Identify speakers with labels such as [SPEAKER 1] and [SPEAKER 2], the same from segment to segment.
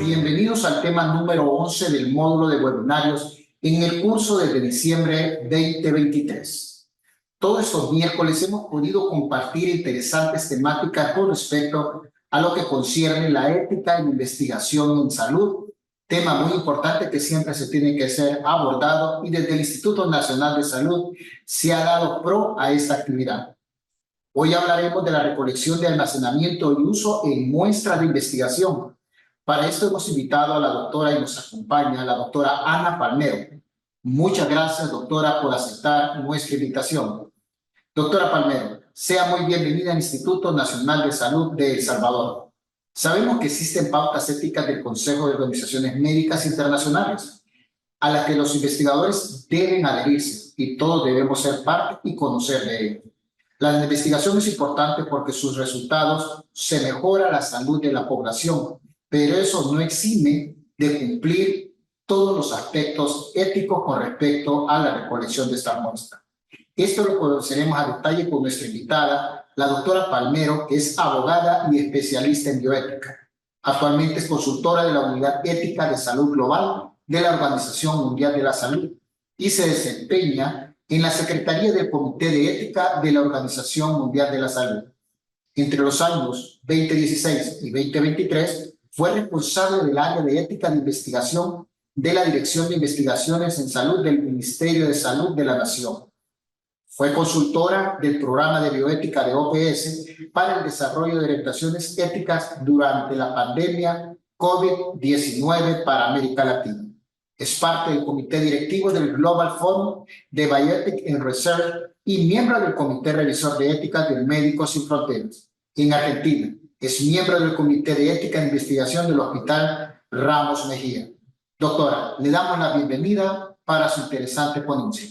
[SPEAKER 1] bienvenidos al tema número 11 del módulo de webinarios en el curso desde diciembre 2023. Todos estos miércoles hemos podido compartir interesantes temáticas con respecto a lo que concierne la ética en investigación en salud, tema muy importante que siempre se tiene que ser abordado y desde el Instituto Nacional de Salud se ha dado pro a esta actividad. Hoy hablaremos de la recolección de almacenamiento y uso en muestras de investigación. Para esto hemos invitado a la doctora y nos acompaña la doctora Ana Palmero. Muchas gracias, doctora, por aceptar nuestra invitación. Doctora Palmero, sea muy bienvenida al Instituto Nacional de Salud de El Salvador. Sabemos que existen pautas éticas del Consejo de Organizaciones Médicas Internacionales, a las que los investigadores deben adherirse y todos debemos ser parte y conocer de ello. La investigación es importante porque sus resultados se mejora la salud de la población, pero eso no exime de cumplir todos los aspectos éticos con respecto a la recolección de esta muestra. Esto lo conoceremos a detalle con nuestra invitada, la doctora Palmero, que es abogada y especialista en bioética. Actualmente es consultora de la Unidad Ética de Salud Global de la Organización Mundial de la Salud y se desempeña en la Secretaría del Comité de Ética de la Organización Mundial de la Salud. Entre los años 2016 y 2023 fue responsable del área de ética de investigación de la Dirección de Investigaciones en Salud del Ministerio de Salud de la Nación. Fue consultora del programa de bioética de OPS para el desarrollo de orientaciones éticas durante la pandemia COVID-19 para América Latina. Es parte del comité directivo del Global Forum de Bioethics and Research y miembro del comité revisor de ética de Médicos Sin Fronteras. En Argentina, es miembro del comité de ética e investigación del Hospital Ramos Mejía. Doctora, le damos la bienvenida para su interesante ponencia.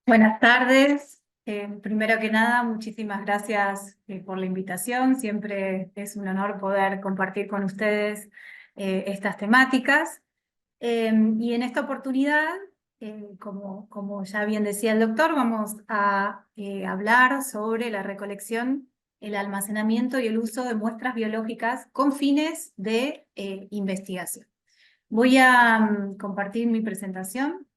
[SPEAKER 2] Buenas tardes. Primero que nada, muchísimas gracias por la invitación. Siempre es un honor poder compartir con ustedes estas temáticas. Y en esta oportunidad, como ya bien decía el doctor, vamos a hablar sobre la recolección, el almacenamiento y el uso de muestras biológicas con fines de investigación. Voy a compartir mi presentación.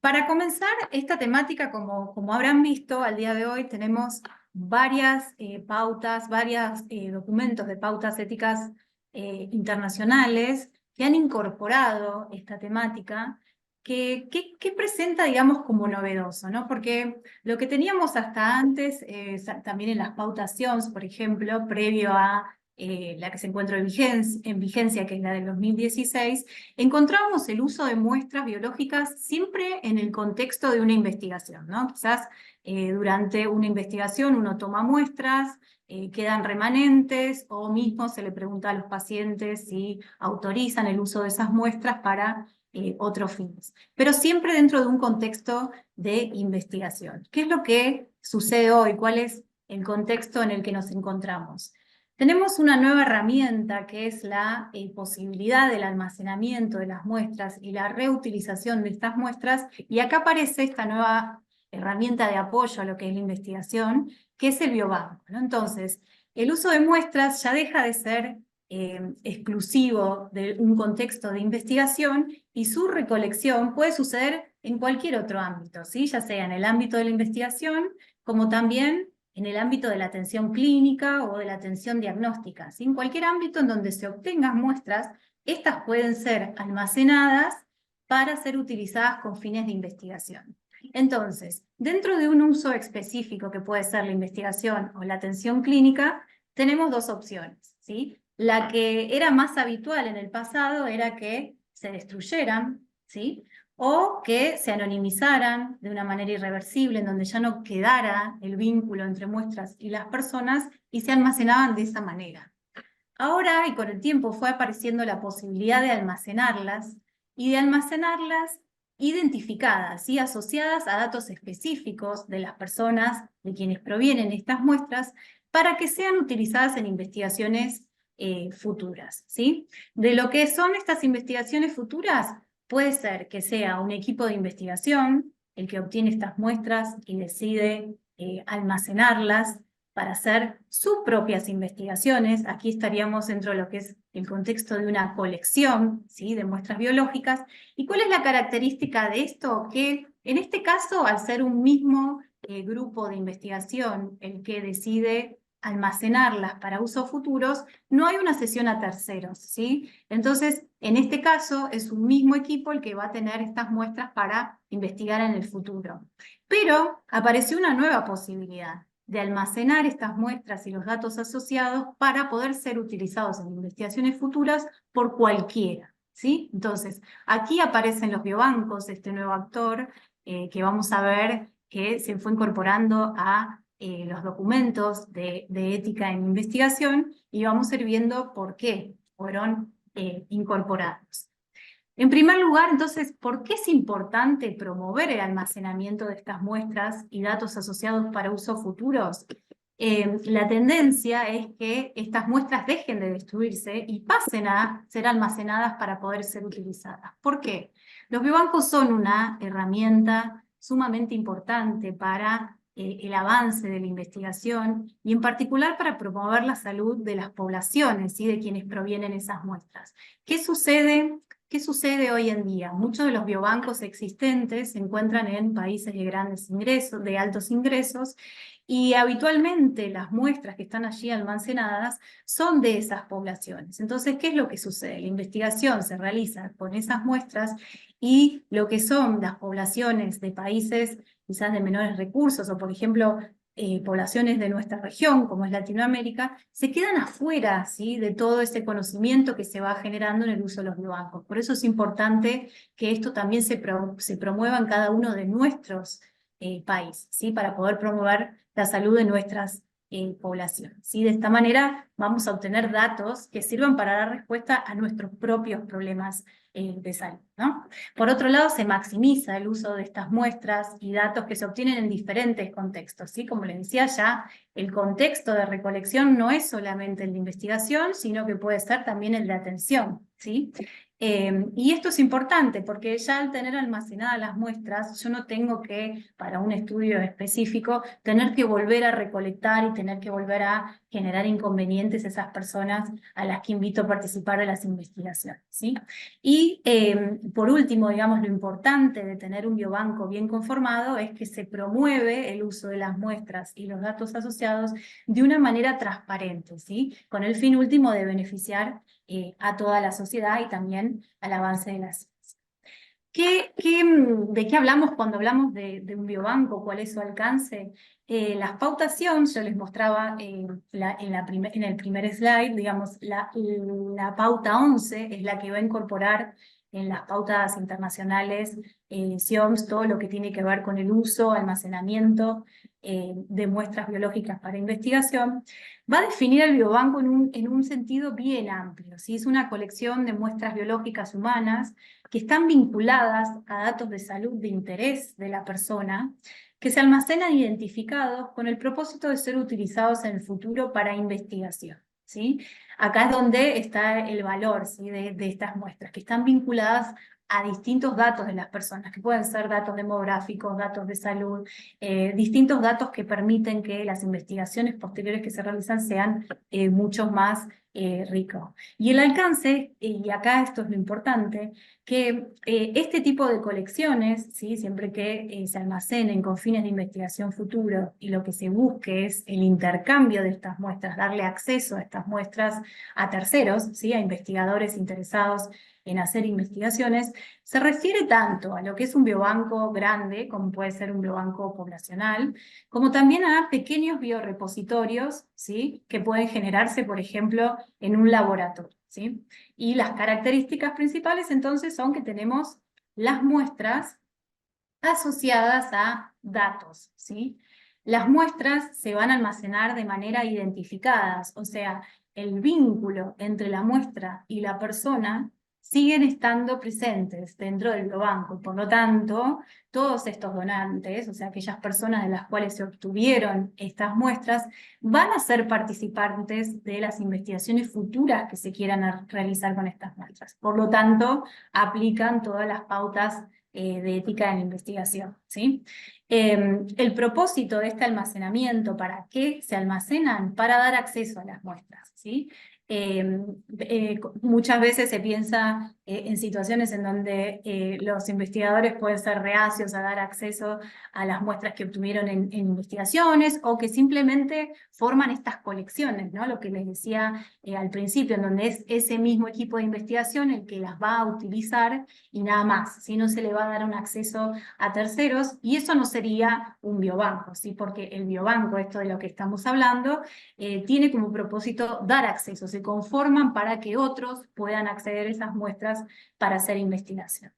[SPEAKER 2] Para comenzar esta temática, como habrán visto, al día de hoy tenemos varias pautas, varios documentos de pautas éticas internacionales que han incorporado esta temática que presenta, digamos, como novedoso, ¿no? Porque lo que teníamos hasta antes, también en las pautas CIOMS, por ejemplo, previo a la que se encuentra en vigencia, que es la del 2016, encontramos el uso de muestras biológicas siempre en el contexto de una investigación, ¿no? Quizás durante una investigación uno toma muestras, quedan remanentes, o mismo se le pregunta a los pacientes si autorizan el uso de esas muestras para otros fines. Pero siempre dentro de un contexto de investigación. ¿Qué es lo que sucede hoy? ¿Cuál es el contexto en el que nos encontramos? Tenemos una nueva herramienta que es la posibilidad del almacenamiento de las muestras y la reutilización de estas muestras, y acá aparece esta nueva herramienta de apoyo a lo que es la investigación, que es el biobanco, ¿no? Entonces, el uso de muestras ya deja de ser exclusivo de un contexto de investigación y su recolección puede suceder en cualquier otro ámbito, ¿sí? Ya sea en el ámbito de la investigación, como también en el ámbito de la atención clínica o de la atención diagnóstica, ¿sí? En cualquier ámbito en donde se obtengan muestras, estas pueden ser almacenadas para ser utilizadas con fines de investigación. Entonces, dentro de un uso específico que puede ser la investigación o la atención clínica, tenemos dos opciones, ¿sí? La que era más habitual en el pasado era que se destruyeran, ¿sí? O que se anonimizaran de una manera irreversible, en donde ya no quedara el vínculo entre muestras y las personas, y se almacenaban de esa manera. Ahora, y con el tiempo, fue apareciendo la posibilidad de almacenarlas, y de almacenarlas identificadas y asociadas a datos específicos de las personas de quienes provienen estas muestras, para que sean utilizadas en investigaciones futuras, ¿sí? De lo que son estas investigaciones futuras, puede ser que sea un equipo de investigación el que obtiene estas muestras y decide almacenarlas para hacer sus propias investigaciones. Aquí estaríamos dentro de lo que es el contexto de una colección, ¿sí?, de muestras biológicas. ¿Y cuál es la característica de esto? Que en este caso, al ser un mismo grupo de investigación el que decide almacenarlas para usos futuros, no hay una cesión a terceros, ¿sí? Entonces, en este caso, es un mismo equipo el que va a tener estas muestras para investigar en el futuro. Pero apareció una nueva posibilidad de almacenar estas muestras y los datos asociados para poder ser utilizados en investigaciones futuras por cualquiera, ¿sí? Entonces, aquí aparecen los biobancos, este nuevo actor, que vamos a ver que se fue incorporando a los documentos de ética en investigación, y vamos a ir viendo por qué fueron incorporados. En primer lugar, entonces, ¿por qué es importante promover el almacenamiento de estas muestras y datos asociados para usos futuros? La tendencia es que estas muestras dejen de destruirse y pasen a ser almacenadas para poder ser utilizadas. ¿Por qué? Los biobancos son una herramienta sumamente importante para el avance de la investigación y en particular para promover la salud de las poblaciones y de quienes provienen esas muestras. ¿Qué sucede? ¿Qué sucede hoy en día? Muchos de los biobancos existentes se encuentran en países de grandes ingresos, de altos ingresos, y habitualmente las muestras que están allí almacenadas son de esas poblaciones. Entonces, ¿qué es lo que sucede? La investigación se realiza con esas muestras y lo que son las poblaciones de países quizás de menores recursos o, por ejemplo, poblaciones de nuestra región, como es Latinoamérica, se quedan afuera, ¿sí?, de todo ese conocimiento que se va generando en el uso de los biobancos. Por eso es importante que esto también se promueva en cada uno de nuestros países, ¿sí?, para poder promover la salud de nuestras poblaciones, ¿sí? De esta manera vamos a obtener datos que sirvan para dar respuesta a nuestros propios problemas de salud, ¿no? Por otro lado, se maximiza el uso de estas muestras y datos que se obtienen en diferentes contextos, ¿sí? Como les decía ya, el contexto de recolección no es solamente el de investigación, sino que puede ser también el de atención, ¿sí? Y esto es importante porque ya al tener almacenadas las muestras, yo no tengo que, para un estudio específico, tener que volver a recolectar y tener que volver a generar inconvenientes a esas personas a las que invito a participar de las investigaciones, ¿sí? Y por último, digamos, lo importante de tener un biobanco bien conformado es que se promueve el uso de las muestras y los datos asociados de una manera transparente, ¿sí?, con el fin último de beneficiar a toda la sociedad y también al avance de la ciencia. ¿De qué hablamos cuando hablamos de un biobanco? ¿Cuál es su alcance? Las pautas Sion, yo les mostraba en el primer slide, digamos, la pauta 11 es la que va a incorporar en las pautas internacionales SIOMS todo lo que tiene que ver con el uso, almacenamiento de muestras biológicas para investigación. Va a definir el biobanco en un sentido bien amplio, ¿sí? Es una colección de muestras biológicas humanas que están vinculadas a datos de salud de interés de la persona, que se almacenan identificados con el propósito de ser utilizados en el futuro para investigación, ¿sí? Acá es donde está el valor, ¿sí?, de estas muestras, que están vinculadas a distintos datos de las personas, que pueden ser datos demográficos, datos de salud, distintos datos que permiten que las investigaciones posteriores que se realizan sean mucho más ricos. Y el alcance, y acá esto es lo importante, que este tipo de colecciones, ¿sí?, siempre que se almacenen con fines de investigación futuro y lo que se busque es el intercambio de estas muestras, darle acceso a estas muestras a terceros, ¿sí?, a investigadores interesados en hacer investigaciones, se refiere tanto a lo que es un biobanco grande, como puede ser un biobanco poblacional, como también a pequeños biorepositorios, ¿sí?, que pueden generarse, por ejemplo, en un laboratorio, ¿sí? Y las características principales entonces son que tenemos las muestras asociadas a datos, ¿sí? Las muestras se van a almacenar de manera identificadas, o sea, el vínculo entre la muestra y la persona siguen estando presentes dentro del biobanco. Por lo tanto, todos estos donantes, o sea, aquellas personas de las cuales se obtuvieron estas muestras, van a ser participantes de las investigaciones futuras que se quieran realizar con estas muestras. Por lo tanto, aplican todas las pautas de ética en la investigación, ¿sí? El propósito de este almacenamiento, ¿para qué se almacenan? Para dar acceso a las muestras, ¿sí? Muchas veces se piensa en situaciones en donde los investigadores pueden ser reacios a dar acceso a las muestras que obtuvieron en investigaciones, o que simplemente forman estas colecciones, ¿no? Lo que les decía al principio, en donde es ese mismo equipo de investigación el que las va a utilizar y nada más, si no se le va a dar un acceso a terceros, y eso no sería un biobanco, ¿sí? Porque el biobanco, esto de lo que estamos hablando, tiene como propósito dar acceso, se conforman para que otros puedan acceder a esas muestras para hacer investigación.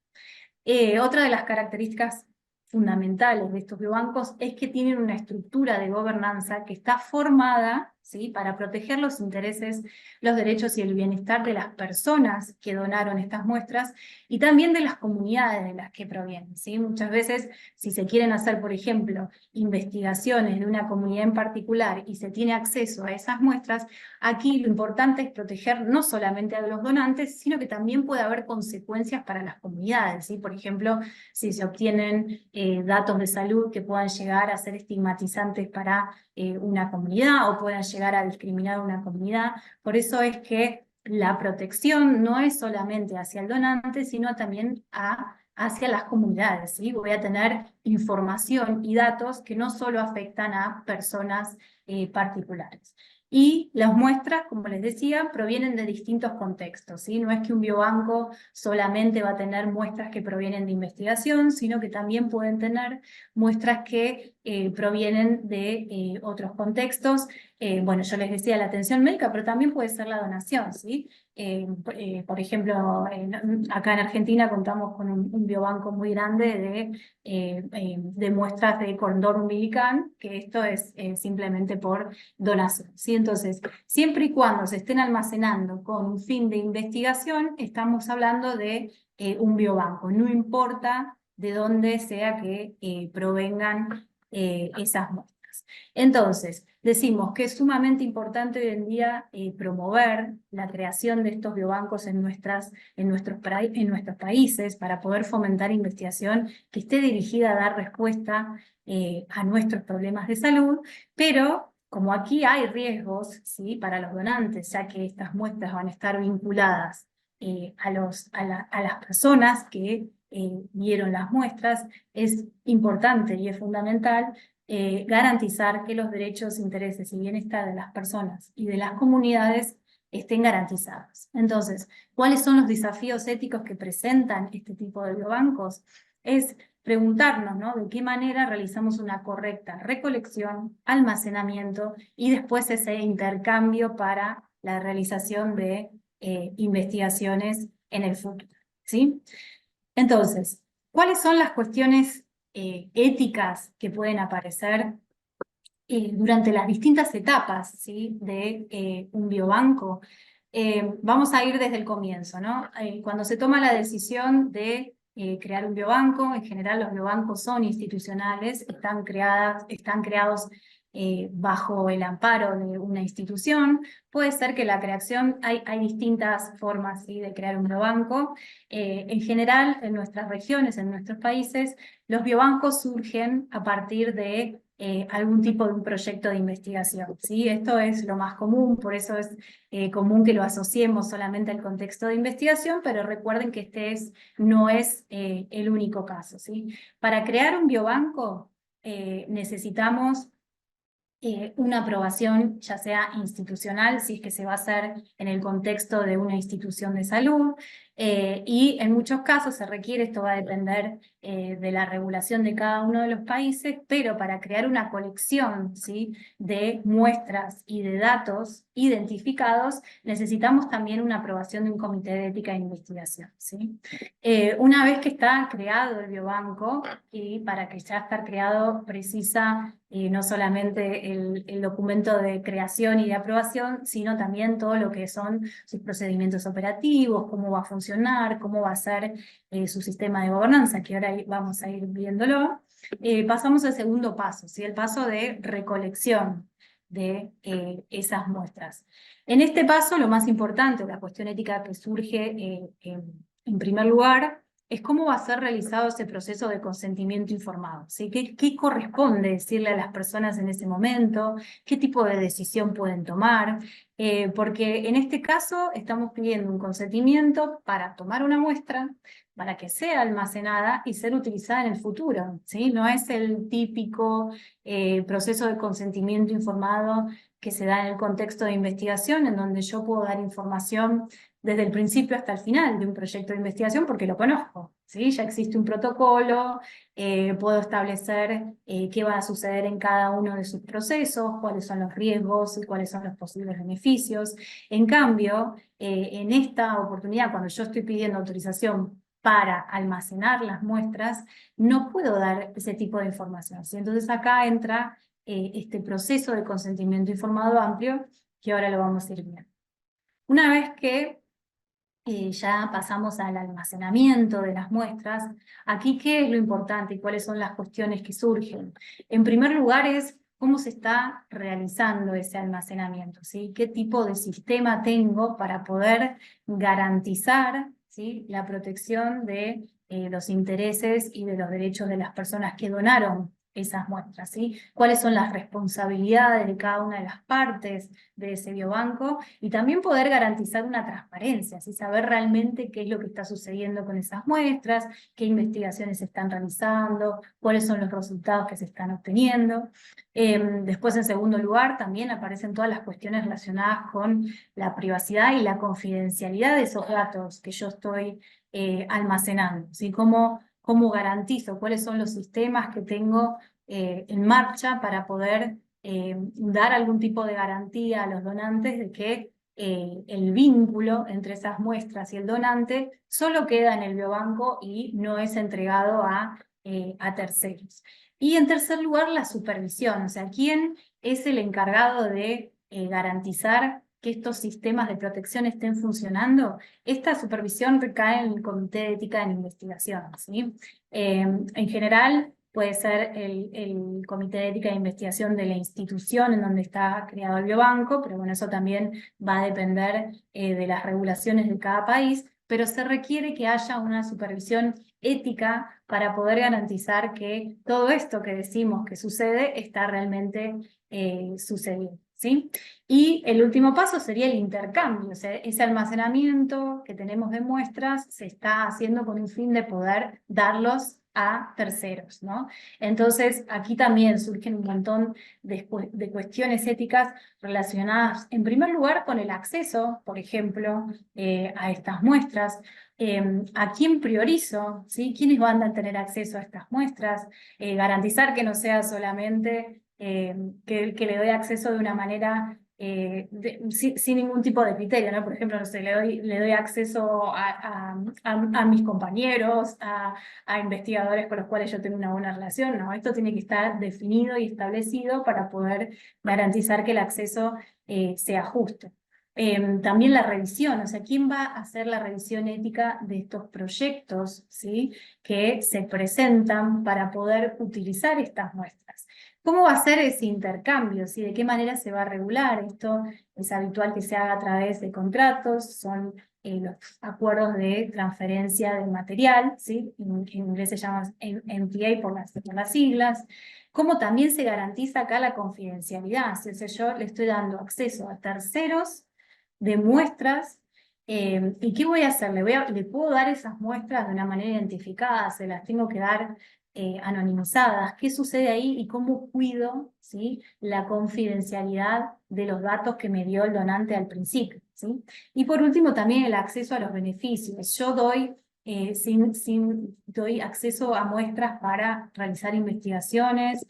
[SPEAKER 2] Otra de las características fundamentales de estos biobancos es que tienen una estructura de gobernanza que está formada, ¿sí?, para proteger los intereses, los derechos y el bienestar de las personas que donaron estas muestras y también de las comunidades de las que provienen, ¿sí? Muchas veces, si se quieren hacer, por ejemplo, investigaciones de una comunidad en particular y se tiene acceso a esas muestras, aquí lo importante es proteger no solamente a los donantes, sino que también puede haber consecuencias para las comunidades, ¿sí? Por ejemplo, si se obtienen datos de salud que puedan llegar a ser estigmatizantes para una comunidad o puedan llegar a discriminar a una comunidad. Por eso es que la protección no es solamente hacia el donante, sino también hacia las comunidades, ¿sí? Voy a tener información y datos que no solo afectan a personas particulares. Y las muestras, como les decía, provienen de distintos contextos, ¿sí? No es que un biobanco solamente va a tener muestras que provienen de investigación, sino que también pueden tener muestras que provienen de otros contextos. Bueno, yo les decía la atención médica, pero también puede ser la donación, ¿sí? Por ejemplo, acá en Argentina contamos con un biobanco muy grande de muestras de cordón umbilical, que esto es simplemente por donación, ¿sí? Entonces, siempre y cuando se estén almacenando con un fin de investigación, estamos hablando de un biobanco, no importa de dónde sea que provengan esas muestras. Entonces, decimos que es sumamente importante hoy en día promover la creación de estos biobancos en nuestros países para poder fomentar investigación que esté dirigida a dar respuesta a nuestros problemas de salud, pero como aquí hay riesgos, ¿sí?, para los donantes, ya que estas muestras van a estar vinculadas a las personas que dieron las muestras, es importante y es fundamental garantizar que los derechos, intereses y bienestar de las personas y de las comunidades estén garantizados. Entonces, ¿cuáles son los desafíos éticos que presentan este tipo de biobancos? Es preguntarnos, ¿no?, de qué manera realizamos una correcta recolección, almacenamiento y después ese intercambio para la realización de investigaciones en el futuro, ¿sí? Entonces, ¿cuáles son las cuestiones éticas que pueden aparecer durante las distintas etapas, ¿sí?, de un biobanco? Vamos a ir desde el comienzo, ¿no? Cuando se toma la decisión de crear un biobanco, en general los biobancos son institucionales, están creados bajo el amparo de una institución. Puede ser que la creación, hay distintas formas, ¿sí?, de crear un biobanco. En general, en nuestras regiones, en nuestros países, los biobancos surgen a partir de algún tipo de un proyecto de investigación, ¿sí? Esto es lo más común, por eso es común que lo asociemos solamente al contexto de investigación, pero recuerden que no es el único caso, ¿sí? Para crear un biobanco necesitamos una aprobación, ya sea institucional, si es que se va a hacer en el contexto de una institución de salud, y en muchos casos se requiere, esto va a depender de la regulación de cada uno de los países, pero para crear una colección, ¿sí?, de muestras y de datos identificados, necesitamos también una aprobación de un comité de ética de investigación, ¿sí? Una vez que está creado el biobanco, y para que ya esté creado precisa no solamente el documento de creación y de aprobación, sino también todo lo que son sus procedimientos operativos, cómo va a funcionar, cómo va a ser su sistema de gobernanza, que ahora vamos a ir viéndolo. Pasamos al segundo paso, ¿sí?, el paso de recolección de esas muestras. En este paso, lo más importante, la cuestión ética que surge en primer lugar, es cómo va a ser realizado ese proceso de consentimiento informado, ¿sí? ¿Qué corresponde decirle a las personas en ese momento? ¿Qué tipo de decisión pueden tomar? Porque en este caso estamos pidiendo un consentimiento para tomar una muestra, para que sea almacenada y ser utilizada en el futuro, ¿sí? No es el típico proceso de consentimiento informado que se da en el contexto de investigación, en donde yo puedo dar información desde el principio hasta el final de un proyecto de investigación porque lo conozco, ¿sí? Ya existe un protocolo, puedo establecer qué va a suceder en cada uno de sus procesos, cuáles son los riesgos y cuáles son los posibles beneficios. En cambio, en esta oportunidad, cuando yo estoy pidiendo autorización para almacenar las muestras, no puedo dar ese tipo de información, ¿sí? Entonces acá entra este proceso de consentimiento informado amplio, que ahora lo vamos a ir viendo. Una vez que ya pasamos al almacenamiento de las muestras, aquí qué es lo importante y cuáles son las cuestiones que surgen. En primer lugar es cómo se está realizando ese almacenamiento, ¿sí? ¿Qué tipo de sistema tengo para poder garantizar, ¿sí?, la protección de los intereses y de los derechos de las personas que donaron esas muestras, ¿sí? ¿Cuáles son las responsabilidades de cada una de las partes de ese biobanco? Y también poder garantizar una transparencia, ¿sí? Saber realmente qué es lo que está sucediendo con esas muestras, qué investigaciones se están realizando, cuáles son los resultados que se están obteniendo. Después, en segundo lugar, también aparecen todas las cuestiones relacionadas con la privacidad y la confidencialidad de esos datos que yo estoy almacenando, ¿sí? ¿Cómo garantizo? ¿Cuáles son los sistemas que tengo en marcha para poder dar algún tipo de garantía a los donantes de que el vínculo entre esas muestras y el donante solo queda en el biobanco y no es entregado a terceros? Y en tercer lugar, la supervisión, o sea, ¿quién es el encargado de garantizar que estos sistemas de protección estén funcionando? Esta supervisión recae en el Comité de Ética en Investigación, ¿sí? En general, puede ser el Comité de Ética de Investigación de la institución en donde está creado el biobanco, pero bueno, eso también va a depender de las regulaciones de cada país, pero se requiere que haya una supervisión ética para poder garantizar que todo esto que decimos que sucede está realmente sucediendo, ¿sí? Y el último paso sería el intercambio, o sea, ese almacenamiento que tenemos de muestras se está haciendo con un fin de poder darlos a terceros, ¿no? Entonces, aquí también surgen un montón de cuestiones éticas relacionadas, en primer lugar, con el acceso, por ejemplo, a estas muestras. ¿A quién priorizo? ¿Sí? ¿Quiénes van a tener acceso a estas muestras? Garantizar que no sea solamente que le doy acceso de una manera sin ningún tipo de criterio, ¿no? Por ejemplo, no sé, le doy acceso a mis compañeros, a investigadores con los cuales yo tengo una buena relación. No, esto tiene que estar definido y establecido para poder garantizar que el acceso sea justo. También la revisión, o sea, ¿quién va a hacer la revisión ética de estos proyectos, ¿sí?, que se presentan para poder utilizar estas muestras? ¿Cómo va a ser ese intercambio? ¿Sí? ¿De qué manera se va a regular? Esto es habitual que se haga a través de contratos, son los acuerdos de transferencia de material, ¿sí? En inglés se llama MTA por las siglas. ¿Cómo también se garantiza acá la confidencialidad? Si yo le estoy dando acceso a terceros de muestras, ¿y qué voy a hacer? ¿Le puedo dar esas muestras de una manera identificada? ¿Se las tengo que dar anonimizadas? ¿Qué sucede ahí y cómo cuido, ¿sí?, la confidencialidad de los datos que me dio el donante al principio, ¿sí? Y por último, también el acceso a los beneficios. Yo doy doy acceso a muestras para realizar investigaciones,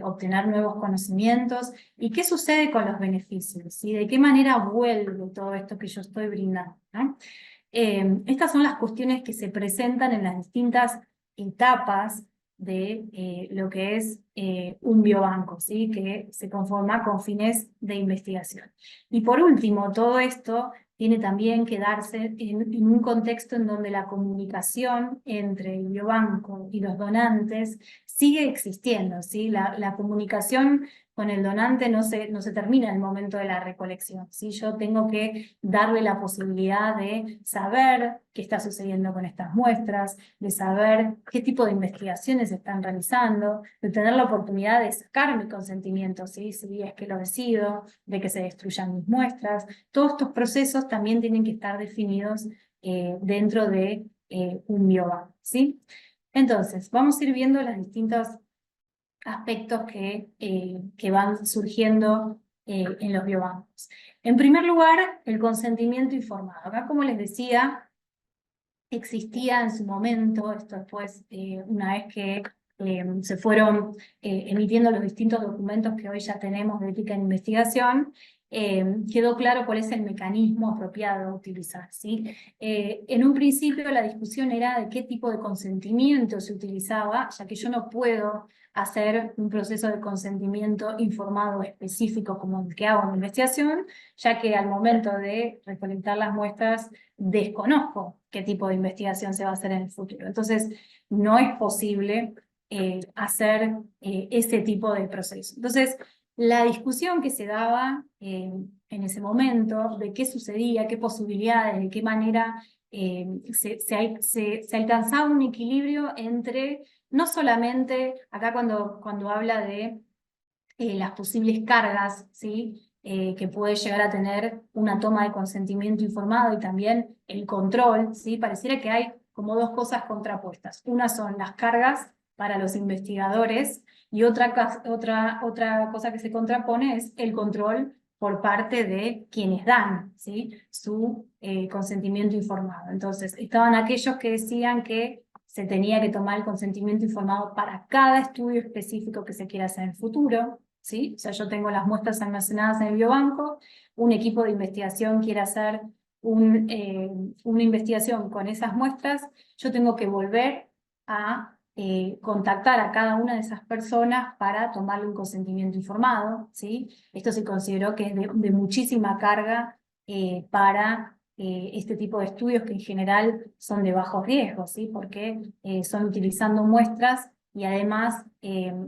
[SPEAKER 2] obtener nuevos conocimientos. ¿Y qué sucede con los beneficios? ¿Y de qué manera vuelve todo esto que yo estoy brindando, ¿no? Estas son las cuestiones que se presentan en las distintas etapas de lo que es un biobanco, ¿sí?, que se conforma con fines de investigación. Y por último, todo esto tiene también que darse en un contexto en donde la comunicación entre el biobanco y los donantes sigue existiendo, ¿sí? La comunicación con el donante no se termina en el momento de la recolección, ¿sí? Yo tengo que darle la posibilidad de saber qué está sucediendo con estas muestras, de saber qué tipo de investigaciones se están realizando, de tener la oportunidad de sacar mi consentimiento, ¿sí? Si es que lo decido, de que se destruyan mis muestras. Todos estos procesos también tienen que estar definidos dentro de un biobanco, ¿sí? Entonces, vamos a ir viendo los distintos aspectos que van surgiendo en los biobancos. En primer lugar, el consentimiento informado. Acá, como les decía, existía en su momento, esto después, una vez que se fueron emitiendo los distintos documentos que hoy ya tenemos de ética en investigación, quedó claro cuál es el mecanismo apropiado a utilizar, ¿sí? En un principio la discusión era de qué tipo de consentimiento se utilizaba, ya que yo no puedo hacer un proceso de consentimiento informado específico como el que hago en la investigación, ya que al momento de recolectar las muestras desconozco qué tipo de investigación se va a hacer en el futuro. Entonces, no es posible hacer ese tipo de proceso. Entonces, la discusión que se daba en ese momento de qué sucedía, qué posibilidades, de qué manera se alcanzaba un equilibrio entre, no solamente, acá cuando habla de las posibles cargas, ¿sí? Que puede llegar a tener una toma de consentimiento informado y también el control, ¿sí? Pareciera que hay como dos cosas contrapuestas. Una son las cargas para los investigadores y otra cosa que se contrapone es el control por parte de quienes dan, ¿sí? Su consentimiento informado. Entonces, estaban aquellos que decían que se tenía que tomar el consentimiento informado para cada estudio específico que se quiera hacer en el futuro, ¿sí? O sea, yo tengo las muestras almacenadas en el biobanco, un equipo de investigación quiere hacer una investigación con esas muestras, yo tengo que volver a contactar a cada una de esas personas para tomarle un consentimiento informado, ¿sí? Esto se consideró que es de muchísima carga para este tipo de estudios que en general son de bajo riesgo, ¿sí? Porque son utilizando muestras y además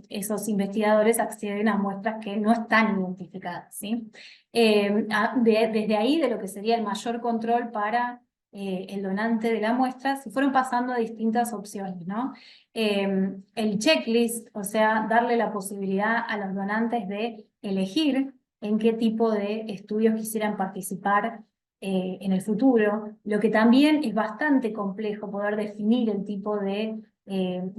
[SPEAKER 2] esos investigadores acceden a muestras que no están identificadas, ¿sí? Desde ahí, de lo que sería el mayor control para el donante de la muestra, se fueron pasando a distintas opciones, ¿no? El checklist, o sea, darle la posibilidad a los donantes de elegir en qué tipo de estudios quisieran participar en el futuro, lo que también es bastante complejo poder definir el tipo de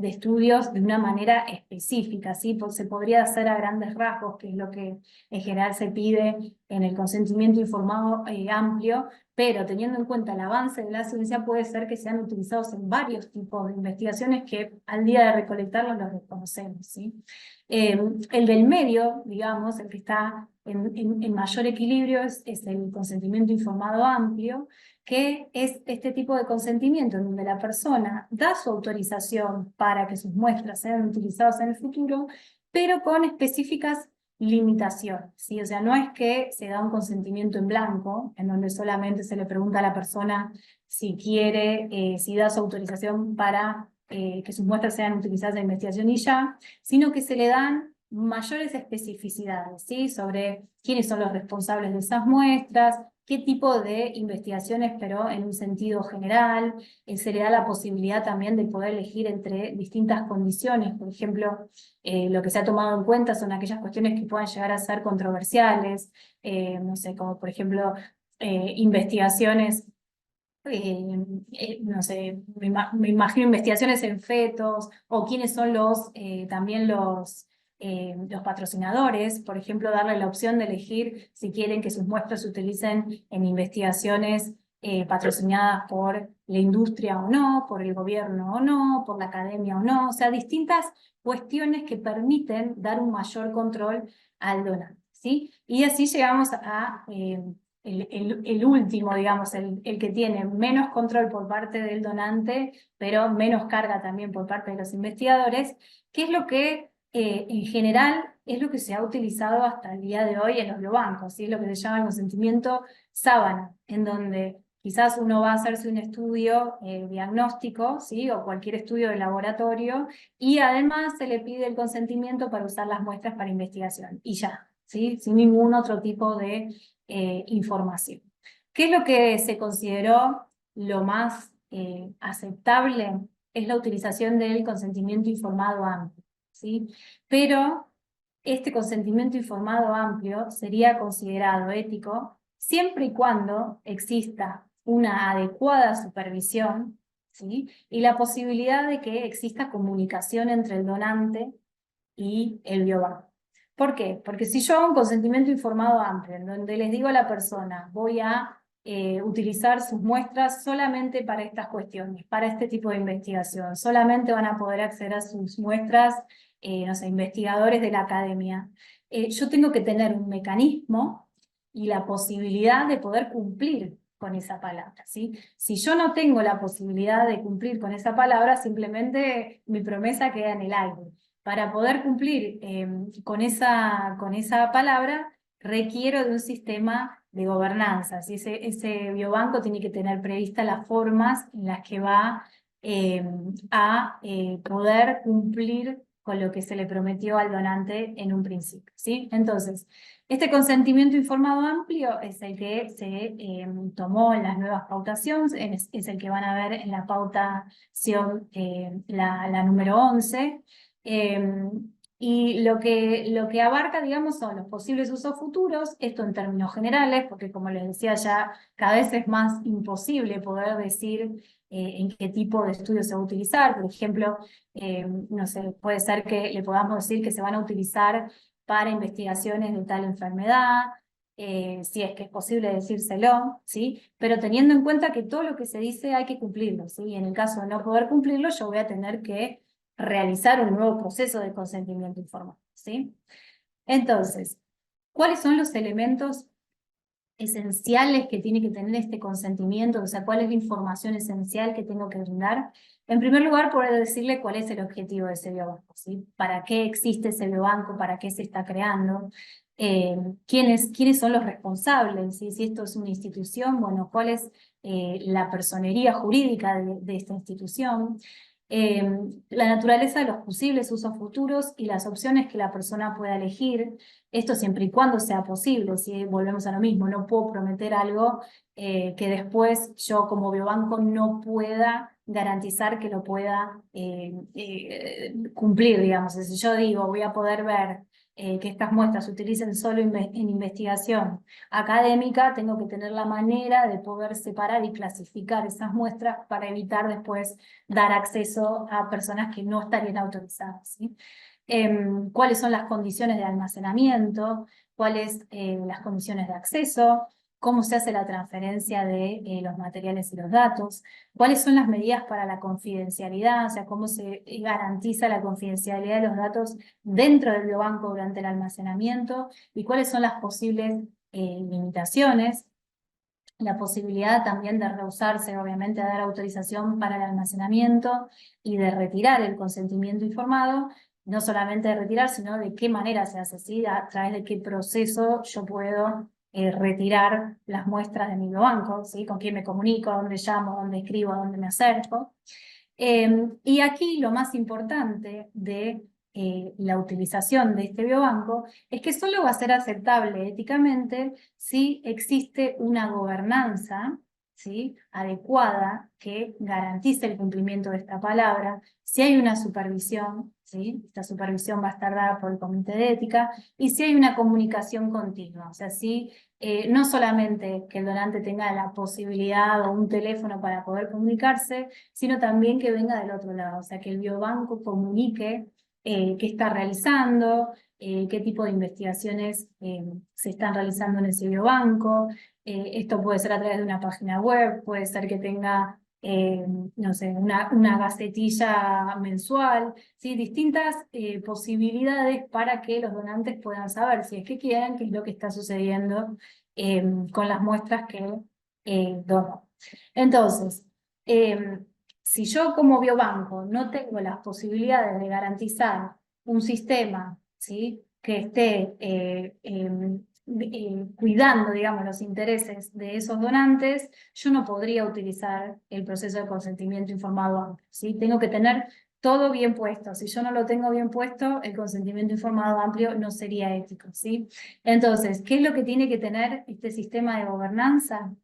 [SPEAKER 2] estudios de una manera específica, ¿sí? Se podría hacer a grandes rasgos, que es lo que en general se pide en el consentimiento informado amplio, pero teniendo en cuenta el avance de la ciencia puede ser que sean utilizados en varios tipos de investigaciones que al día de recolectarlos los desconocemos, ¿sí? El del medio, digamos, el que está en mayor equilibrio es el consentimiento informado amplio, que es este tipo de consentimiento en donde la persona da su autorización para que sus muestras sean utilizadas en el futuro, pero con específicas limitaciones, ¿sí? O sea, no es que se da un consentimiento en blanco, en donde solamente se le pregunta a la persona si quiere, si da su autorización para que sus muestras sean utilizadas en investigación y ya, sino que se le dan mayores especificidades, ¿sí? Sobre quiénes son los responsables de esas muestras, qué tipo de investigaciones, pero en un sentido general. Se le da la posibilidad también de poder elegir entre distintas condiciones. Por ejemplo, lo que se ha tomado en cuenta son aquellas cuestiones que puedan llegar a ser controversiales, no sé, como por ejemplo investigaciones no sé, me imagino investigaciones en fetos, o quiénes son también los patrocinadores, por ejemplo, darle la opción de elegir si quieren que sus muestras se utilicen en investigaciones patrocinadas por la industria o no, por el gobierno o no, por la academia o no, o sea, distintas cuestiones que permiten dar un mayor control al donante, ¿sí? Y así llegamos a el último, digamos, el que tiene menos control por parte del donante, pero menos carga también por parte de los investigadores, que es lo que en general es lo que se ha utilizado hasta el día de hoy en los biobancos, ¿sí? Lo que se llama el consentimiento sábana, en donde quizás uno va a hacerse un estudio diagnóstico, ¿sí? O cualquier estudio de laboratorio, y además se le pide el consentimiento para usar las muestras para investigación, y ya, ¿sí? Sin ningún otro tipo de información. ¿Qué es lo que se consideró lo más aceptable? Es la utilización del consentimiento informado amplio, ¿sí? Pero este consentimiento informado amplio sería considerado ético siempre y cuando exista una adecuada supervisión, ¿sí? Y la posibilidad de que exista comunicación entre el donante y el biobanco. ¿Por qué? Porque si yo hago un consentimiento informado amplio, en donde les digo a la persona, voy a utilizar sus muestras solamente para estas cuestiones, para este tipo de investigación, solamente van a poder acceder a sus muestras, no sé, investigadores de la academia. Yo tengo que tener un mecanismo y la posibilidad de poder cumplir con esa palabra, ¿sí? Si yo no tengo la posibilidad de cumplir con esa palabra, simplemente mi promesa queda en el aire. Para poder cumplir con esa palabra, requiero de un sistema de gobernanza. ¿Sí? Ese biobanco tiene que tener previstas las formas en las que va a poder cumplir con lo que se le prometió al donante en un principio, ¿sí? Entonces, este consentimiento informado amplio es el que se tomó en las nuevas pautaciones, es el que van a ver en la pautación, la número 11. Y lo que abarca, digamos, son los posibles usos futuros, esto en términos generales, porque como les decía ya, cada vez es más imposible poder decir en qué tipo de estudio se va a utilizar. Por ejemplo, no sé, puede ser que le podamos decir que se van a utilizar para investigaciones de tal enfermedad, si es que es posible decírselo, ¿sí? Pero teniendo en cuenta que todo lo que se dice hay que cumplirlo, ¿sí? Y en el caso de no poder cumplirlo, yo voy a tener que realizar un nuevo proceso de consentimiento informado, ¿sí? Entonces, ¿cuáles son los elementos esenciales que tiene que tener este consentimiento? O sea, ¿cuál es la información esencial que tengo que brindar? En primer lugar, poder decirle cuál es el objetivo de ese biobanco, ¿sí? ¿Para qué existe ese biobanco? ¿Para qué se está creando? ¿Quiénes son los responsables? ¿Sí? Si esto es una institución, bueno, ¿cuál es la personería jurídica de esta institución? La naturaleza de los posibles usos futuros y las opciones que la persona pueda elegir, esto siempre y cuando sea posible, si volvemos a lo mismo, no puedo prometer algo que después yo como biobanco no pueda garantizar que lo pueda cumplir, digamos. Si yo digo, voy a poder ver que estas muestras se utilicen solo en investigación académica, tengo que tener la manera de poder separar y clasificar esas muestras para evitar después dar acceso a personas que no estarían autorizadas, ¿sí? ¿Cuáles son las condiciones de almacenamiento? ¿Cuáles las condiciones de acceso? ¿Cómo se hace la transferencia de los materiales y los datos? ¿Cuáles son las medidas para la confidencialidad? O sea, ¿cómo se garantiza la confidencialidad de los datos dentro del biobanco durante el almacenamiento? ¿Y cuáles son las posibles limitaciones? La posibilidad también de rehusarse, obviamente, a dar autorización para el almacenamiento y de retirar el consentimiento informado, no solamente de retirar, sino de qué manera se hace, ¿sí? A través de qué proceso yo puedo retirar las muestras de mi biobanco, ¿sí? Con quién me comunico, a dónde llamo, a dónde escribo, a dónde me acerco. Y aquí lo más importante de la utilización de este biobanco es que solo va a ser aceptable éticamente si existe una gobernanza, ¿sí? Adecuada que garantice el cumplimiento de esta palabra, si hay una supervisión, ¿sí? Esta supervisión va a estar dada por el Comité de Ética, y si hay una comunicación continua, o sea, si no solamente que el donante tenga la posibilidad o un teléfono para poder comunicarse, sino también que venga del otro lado, o sea, que el biobanco comunique qué está realizando, qué tipo de investigaciones se están realizando en ese biobanco. Esto puede ser a través de una página web, puede ser que tenga, no sé, una gacetilla mensual, ¿sí? Distintas posibilidades para que los donantes puedan saber, si es que quieren, qué es lo que está sucediendo con las muestras que donan. Entonces, si yo como biobanco no tengo las posibilidades de garantizar un sistema, ¿sí? Que esté cuidando, digamos, los intereses de esos donantes, yo no podría utilizar el proceso de consentimiento informado amplio, ¿sí? Tengo que tener todo bien puesto. Si yo no lo tengo bien puesto, el consentimiento informado amplio no sería ético, ¿sí? Entonces, ¿qué es lo que tiene que tener este sistema de gobernanza?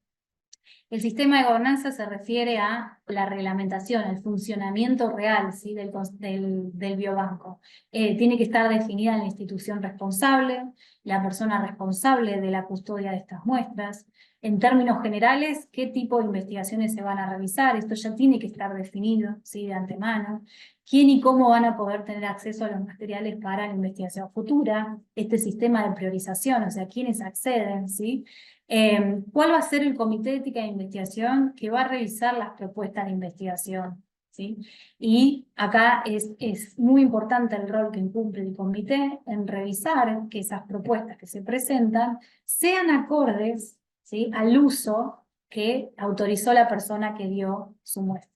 [SPEAKER 2] El sistema de gobernanza se refiere a la reglamentación, el funcionamiento real, ¿sí? del biobanco. Tiene que estar definida la institución responsable, la persona responsable de la custodia de estas muestras. En términos generales, qué tipo de investigaciones se van a realizar. Esto ya tiene que estar definido, ¿sí? De antemano. ¿Quién y cómo van a poder tener acceso a los materiales para la investigación futura? Este sistema de priorización, o sea, quiénes acceden, ¿sí? ¿Cuál va a ser el comité de ética de investigación que va a revisar las propuestas de investigación? ¿Sí? Y acá es muy importante el rol que cumple el comité en revisar que esas propuestas que se presentan sean acordes, ¿sí? Al uso que autorizó la persona que dio su muestra.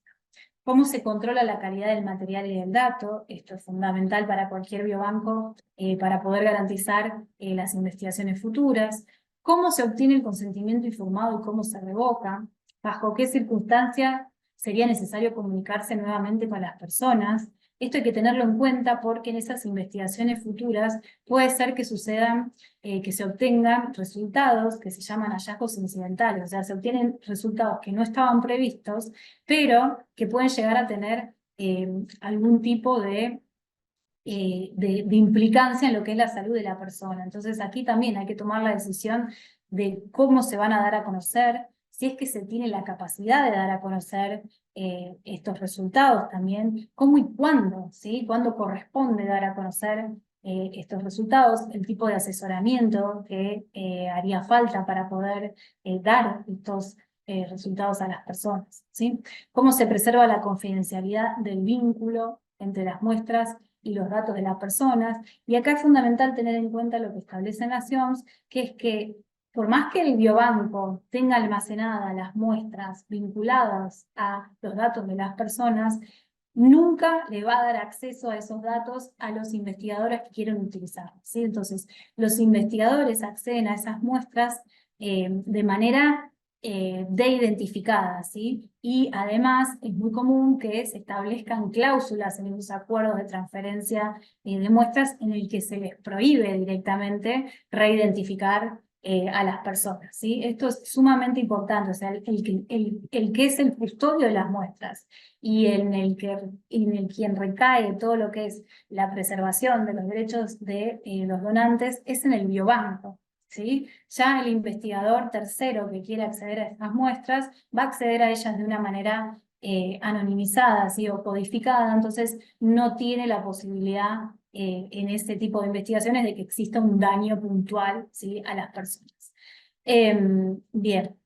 [SPEAKER 2] ¿Cómo se controla la calidad del material y del dato? Esto es fundamental para cualquier biobanco para poder garantizar las investigaciones futuras. ¿Cómo se obtiene el consentimiento informado y cómo se revoca? ¿Bajo qué circunstancias sería necesario comunicarse nuevamente con las personas? Esto hay que tenerlo en cuenta porque en esas investigaciones futuras puede ser que sucedan, que se obtengan resultados que se llaman hallazgos incidentales, o sea, se obtienen resultados que no estaban previstos, pero que pueden llegar a tener algún tipo de implicancia en lo que es la salud de la persona. Entonces aquí también hay que tomar la decisión de cómo se van a dar a conocer, si es que se tiene la capacidad de dar a conocer estos resultados también, cómo y cuándo, ¿sí? Cuándo corresponde dar a conocer estos resultados, el tipo de asesoramiento que haría falta para poder dar estos resultados a las personas, ¿sí? Cómo se preserva la confidencialidad del vínculo entre las muestras y los datos de las personas. Y acá es fundamental tener en cuenta lo que establecen las OMS, que es que por más que el biobanco tenga almacenadas las muestras vinculadas a los datos de las personas, nunca le va a dar acceso a esos datos a los investigadores que quieren utilizarlos, ¿sí? Entonces, los investigadores acceden a esas muestras de manera de identificadas, ¿sí? Y además es muy común que se establezcan cláusulas en esos acuerdos de transferencia de muestras en el que se les prohíbe directamente reidentificar a las personas, ¿sí? Esto es sumamente importante, o sea, el que es el custodio de las muestras y en el quien recae todo lo que es la preservación de los derechos de los donantes es en el biobanco, ¿sí? Ya el investigador tercero que quiere acceder a estas muestras va a acceder a ellas de una manera anonimizada, ¿sí? O codificada, entonces no tiene la posibilidad en este tipo de investigaciones de que exista un daño puntual, ¿sí? A las personas. Bien.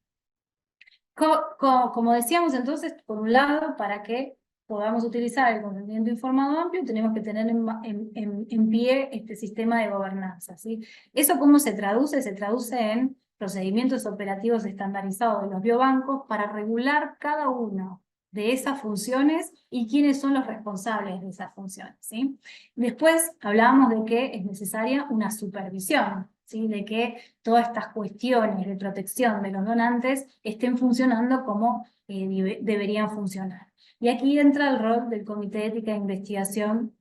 [SPEAKER 2] Como decíamos entonces, por un lado, para que podamos utilizar el consentimiento informado amplio, tenemos que tener en pie este sistema de gobernanza, ¿sí? ¿Eso cómo se traduce? Se traduce en procedimientos operativos estandarizados de los biobancos para regular cada uno de esas funciones y quiénes son los responsables de esas funciones, ¿sí? Después hablábamos de que es necesaria una supervisión, ¿sí? De que todas estas cuestiones de protección de los donantes estén funcionando como deberían funcionar. Y aquí entra el rol del Comité de Ética de Investigación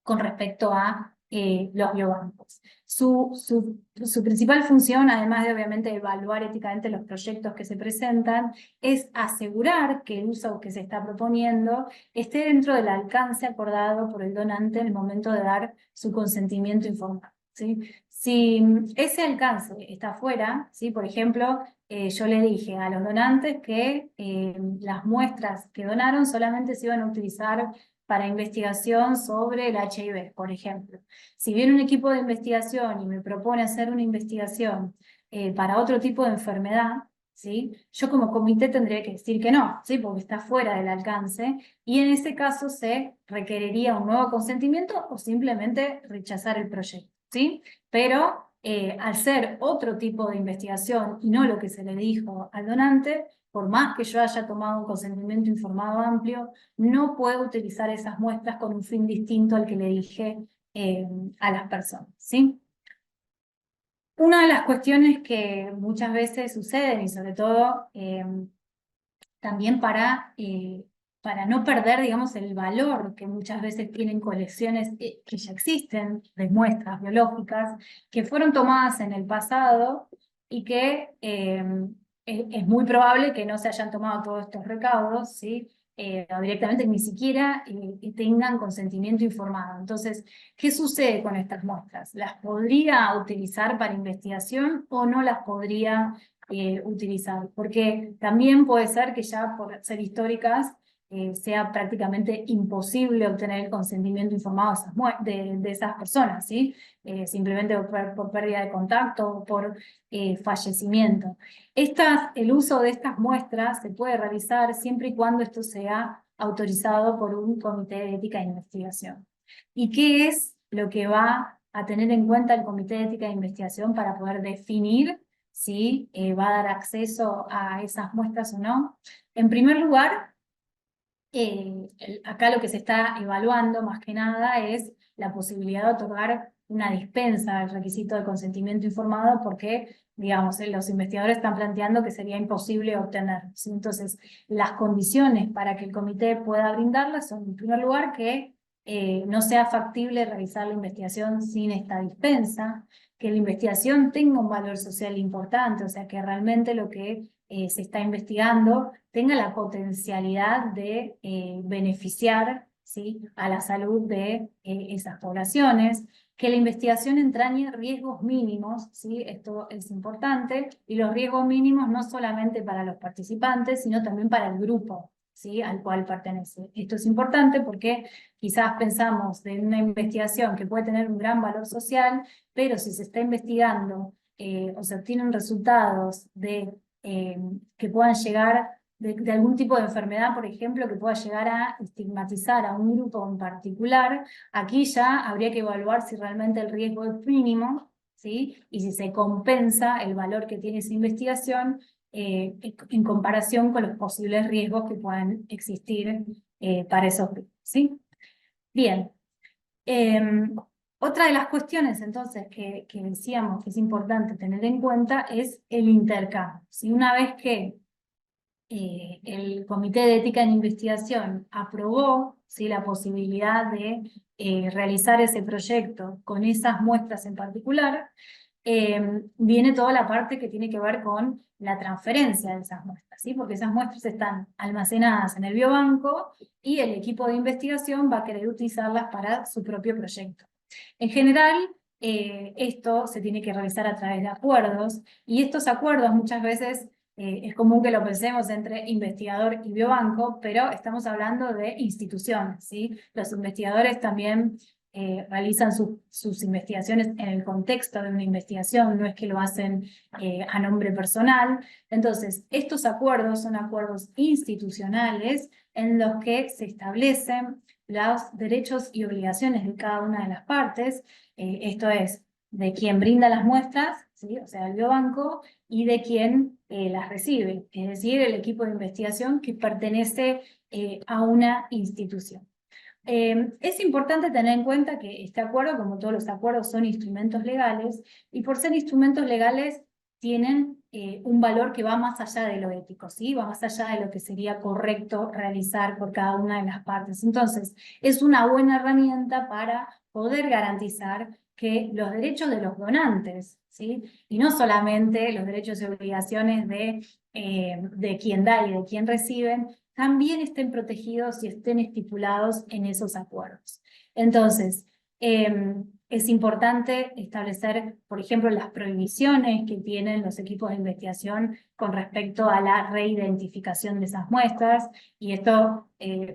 [SPEAKER 2] con respecto a los biobancos. Su principal función, además de obviamente evaluar éticamente los proyectos que se presentan, es asegurar que el uso que se está proponiendo esté dentro del alcance acordado por el donante en el momento de dar su consentimiento informado, ¿sí? Si ese alcance está fuera, ¿sí? Por ejemplo, yo le dije a los donantes que las muestras que donaron solamente se iban a utilizar para investigación sobre el HIV, por ejemplo. Si viene un equipo de investigación y me propone hacer una investigación para otro tipo de enfermedad, ¿sí? Yo como comité tendría que decir que no, ¿sí? Porque está fuera del alcance, y en ese caso se requeriría un nuevo consentimiento o simplemente rechazar el proyecto, ¿sí? Pero al ser otro tipo de investigación y no lo que se le dijo al donante, por más que yo haya tomado un consentimiento informado amplio, no puedo utilizar esas muestras con un fin distinto al que le dije a las personas, ¿sí? Una de las cuestiones que muchas veces suceden, y sobre todo también para no perder, digamos, el valor que muchas veces tienen colecciones que ya existen, de muestras biológicas, que fueron tomadas en el pasado y que es muy probable que no se hayan tomado todos estos recaudos, ¿sí? O directamente ni siquiera tengan consentimiento informado. Entonces, ¿qué sucede con estas muestras? ¿Las podría utilizar para investigación o no las podría utilizar? Porque también puede ser que ya por ser históricas sea prácticamente imposible obtener el consentimiento informado de esas personas, ¿sí? Simplemente por pérdida de contacto o por fallecimiento. El uso de estas muestras se puede realizar siempre y cuando esto sea autorizado por un comité de ética de investigación. ¿Y qué es lo que va a tener en cuenta el comité de ética de investigación para poder definir si va a dar acceso a esas muestras o no? En primer lugar, acá lo que se está evaluando más que nada es la posibilidad de otorgar una dispensa al requisito de consentimiento informado porque, digamos, los investigadores están planteando que sería imposible obtener. ¿Sí? Entonces, las condiciones para que el comité pueda brindarlas son, en primer lugar, que no sea factible realizar la investigación sin esta dispensa, que la investigación tenga un valor social importante, o sea, que realmente lo que se está investigando tenga la potencialidad de beneficiar, ¿sí?, a la salud de esas poblaciones, que la investigación entrañe riesgos mínimos, ¿sí? Esto es importante, y los riesgos mínimos no solamente para los participantes, sino también para el grupo, ¿sí?, al cual pertenece. Esto es importante porque quizás pensamos de una investigación que puede tener un gran valor social, pero si se está investigando o se obtienen resultados que puedan llegar de algún tipo de enfermedad, por ejemplo, que pueda llegar a estigmatizar a un grupo en particular, aquí ya habría que evaluar si realmente el riesgo es mínimo, ¿sí? Y si se compensa el valor que tiene esa investigación en comparación con los posibles riesgos que puedan existir para esos grupos, ¿sí? Bien. Otra de las cuestiones, entonces, que decíamos que es importante tener en cuenta es el intercambio. Si una vez que el Comité de Ética en Investigación aprobó, ¿sí?, la posibilidad de realizar ese proyecto con esas muestras en particular, viene toda la parte que tiene que ver con la transferencia de esas muestras, ¿sí? Porque esas muestras están almacenadas en el biobanco y el equipo de investigación va a querer utilizarlas para su propio proyecto. En general, esto se tiene que realizar a través de acuerdos, y estos acuerdos muchas veces es común que lo pensemos entre investigador y biobanco, pero estamos hablando de instituciones, ¿sí? Los investigadores también realizan sus investigaciones en el contexto de una investigación, no es que lo hacen a nombre personal. Entonces, estos acuerdos son acuerdos institucionales en los que se establecen los derechos y obligaciones de cada una de las partes, esto es, de quien brinda las muestras, ¿sí?, o sea, el biobanco, y de quien las recibe, es decir, el equipo de investigación que pertenece a una institución. Es importante tener en cuenta que este acuerdo, como todos los acuerdos, son instrumentos legales, y por ser instrumentos legales tienen un valor que va más allá de lo ético, ¿sí? Va más allá de lo que sería correcto realizar por cada una de las partes. Entonces, es una buena herramienta para poder garantizar que los derechos de los donantes, ¿sí?, y no solamente los derechos y obligaciones de quien da y de quien reciben, también estén protegidos y estén estipulados en esos acuerdos. Entonces, es importante establecer, por ejemplo, las prohibiciones que tienen los equipos de investigación con respecto a la reidentificación de esas muestras, y esto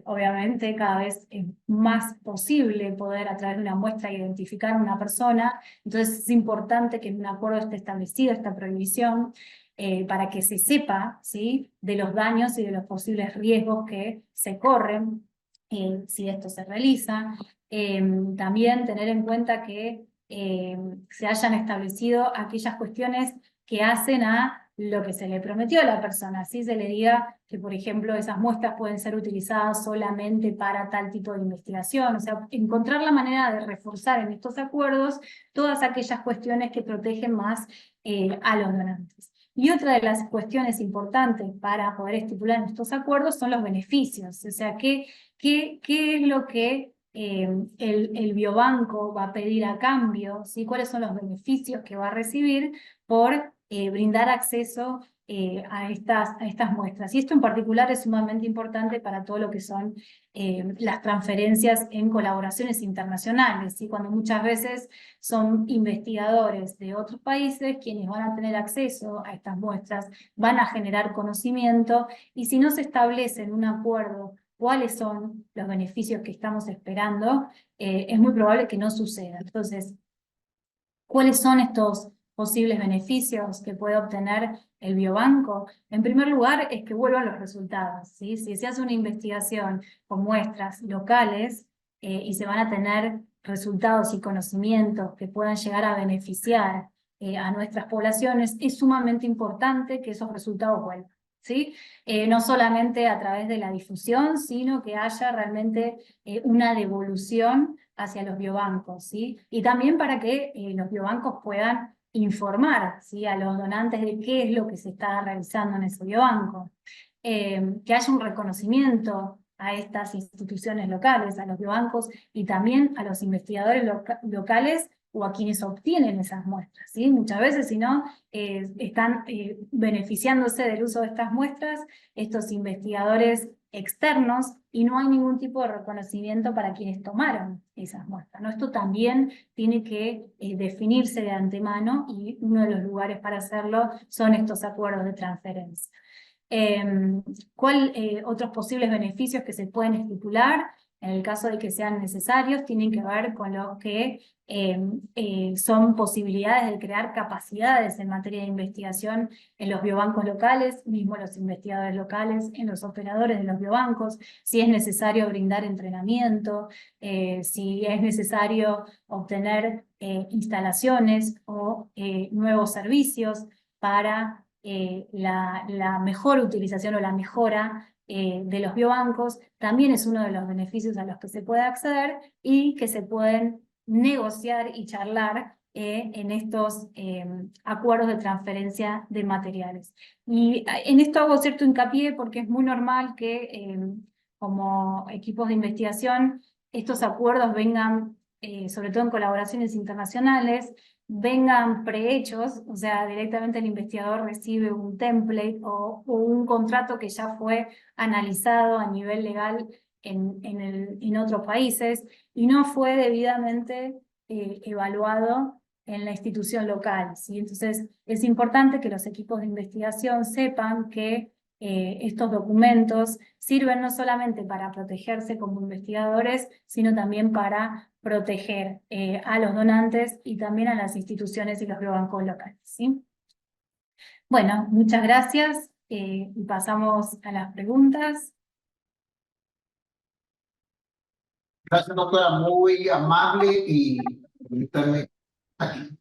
[SPEAKER 2] obviamente cada vez es más posible poder a través de una muestra identificar a una persona. Entonces es importante que en un acuerdo esté establecida esta prohibición, para que se sepa, ¿sí?, de los daños y de los posibles riesgos que se corren si esto se realiza. También tener en cuenta que se hayan establecido aquellas cuestiones que hacen a lo que se le prometió a la persona. Así se le diga que, por ejemplo, esas muestras pueden ser utilizadas solamente para tal tipo de investigación. O sea, encontrar la manera de reforzar en estos acuerdos todas aquellas cuestiones que protegen más a los donantes. Y otra de las cuestiones importantes para poder estipular en estos acuerdos son los beneficios. O sea, ¿qué es lo que el biobanco va a pedir a cambio? ¿Sí? ¿Cuáles son los beneficios que va a recibir por brindar acceso a estas muestras? Y esto en particular es sumamente importante para todo lo que son las transferencias en colaboraciones internacionales, ¿sí? Cuando muchas veces son investigadores de otros países quienes van a tener acceso a estas muestras, van a generar conocimiento, y si no se establece en un acuerdo cuáles son los beneficios que estamos esperando, es muy probable que no suceda. Entonces, ¿cuáles son estos posibles beneficios que puede obtener el biobanco? En primer lugar, es que vuelvan los resultados, ¿sí? Si se hace una investigación con muestras locales y se van a tener resultados y conocimientos que puedan llegar a beneficiar a nuestras poblaciones, es sumamente importante que esos resultados vuelvan, ¿sí? No solamente a través de la difusión, sino que haya realmente una devolución hacia los biobancos, ¿sí? Y también para que los biobancos puedan informar, ¿sí?, a los donantes de qué es lo que se está realizando en ese biobanco. Que haya un reconocimiento a estas instituciones locales, a los biobancos y también a los investigadores locales o a quienes obtienen esas muestras, ¿sí? Muchas veces, si no, están beneficiándose del uso de estas muestras estos investigadores externos y no hay ningún tipo de reconocimiento para quienes tomaron esas muestras, ¿no? Esto también tiene que definirse de antemano y uno de los lugares para hacerlo son estos acuerdos de transferencia. Otros posibles beneficios que se pueden estipular en el caso de que sean necesarios tienen que ver con lo que son posibilidades de crear capacidades en materia de investigación en los biobancos locales, mismo los investigadores locales, en los operadores de los biobancos, si es necesario brindar entrenamiento, si es necesario obtener instalaciones o nuevos servicios para la mejor utilización o la mejora de los biobancos, también es uno de los beneficios a los que se puede acceder y que se pueden negociar y charlar en estos acuerdos de transferencia de materiales. Y en esto hago cierto hincapié porque es muy normal que como equipos de investigación estos acuerdos vengan, sobre todo en colaboraciones internacionales, vengan prehechos, o sea, directamente el investigador recibe un template o un contrato que ya fue analizado a nivel legal en otros países y no fue debidamente evaluado en la institución local, ¿sí? Entonces, es importante que los equipos de investigación sepan que estos documentos sirven no solamente para protegerse como investigadores, sino también para proteger a los donantes y también a las instituciones y los biobancos locales, ¿sí? Bueno, muchas gracias y pasamos a las preguntas.
[SPEAKER 1] Gracias, doctora, muy amable y permítame aquí.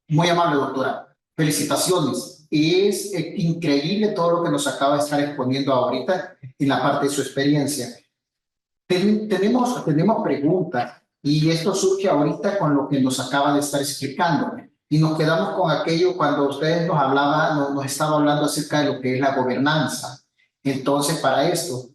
[SPEAKER 1] Muy amable, doctora. Felicitaciones. Es increíble todo lo que nos acaba de estar exponiendo ahorita en la parte de su experiencia. Tenemos preguntas y esto surge ahorita con lo que nos acaba de estar explicando. Y nos quedamos con aquello cuando ustedes nos estaba hablando acerca de lo que es la gobernanza. Entonces, para esto,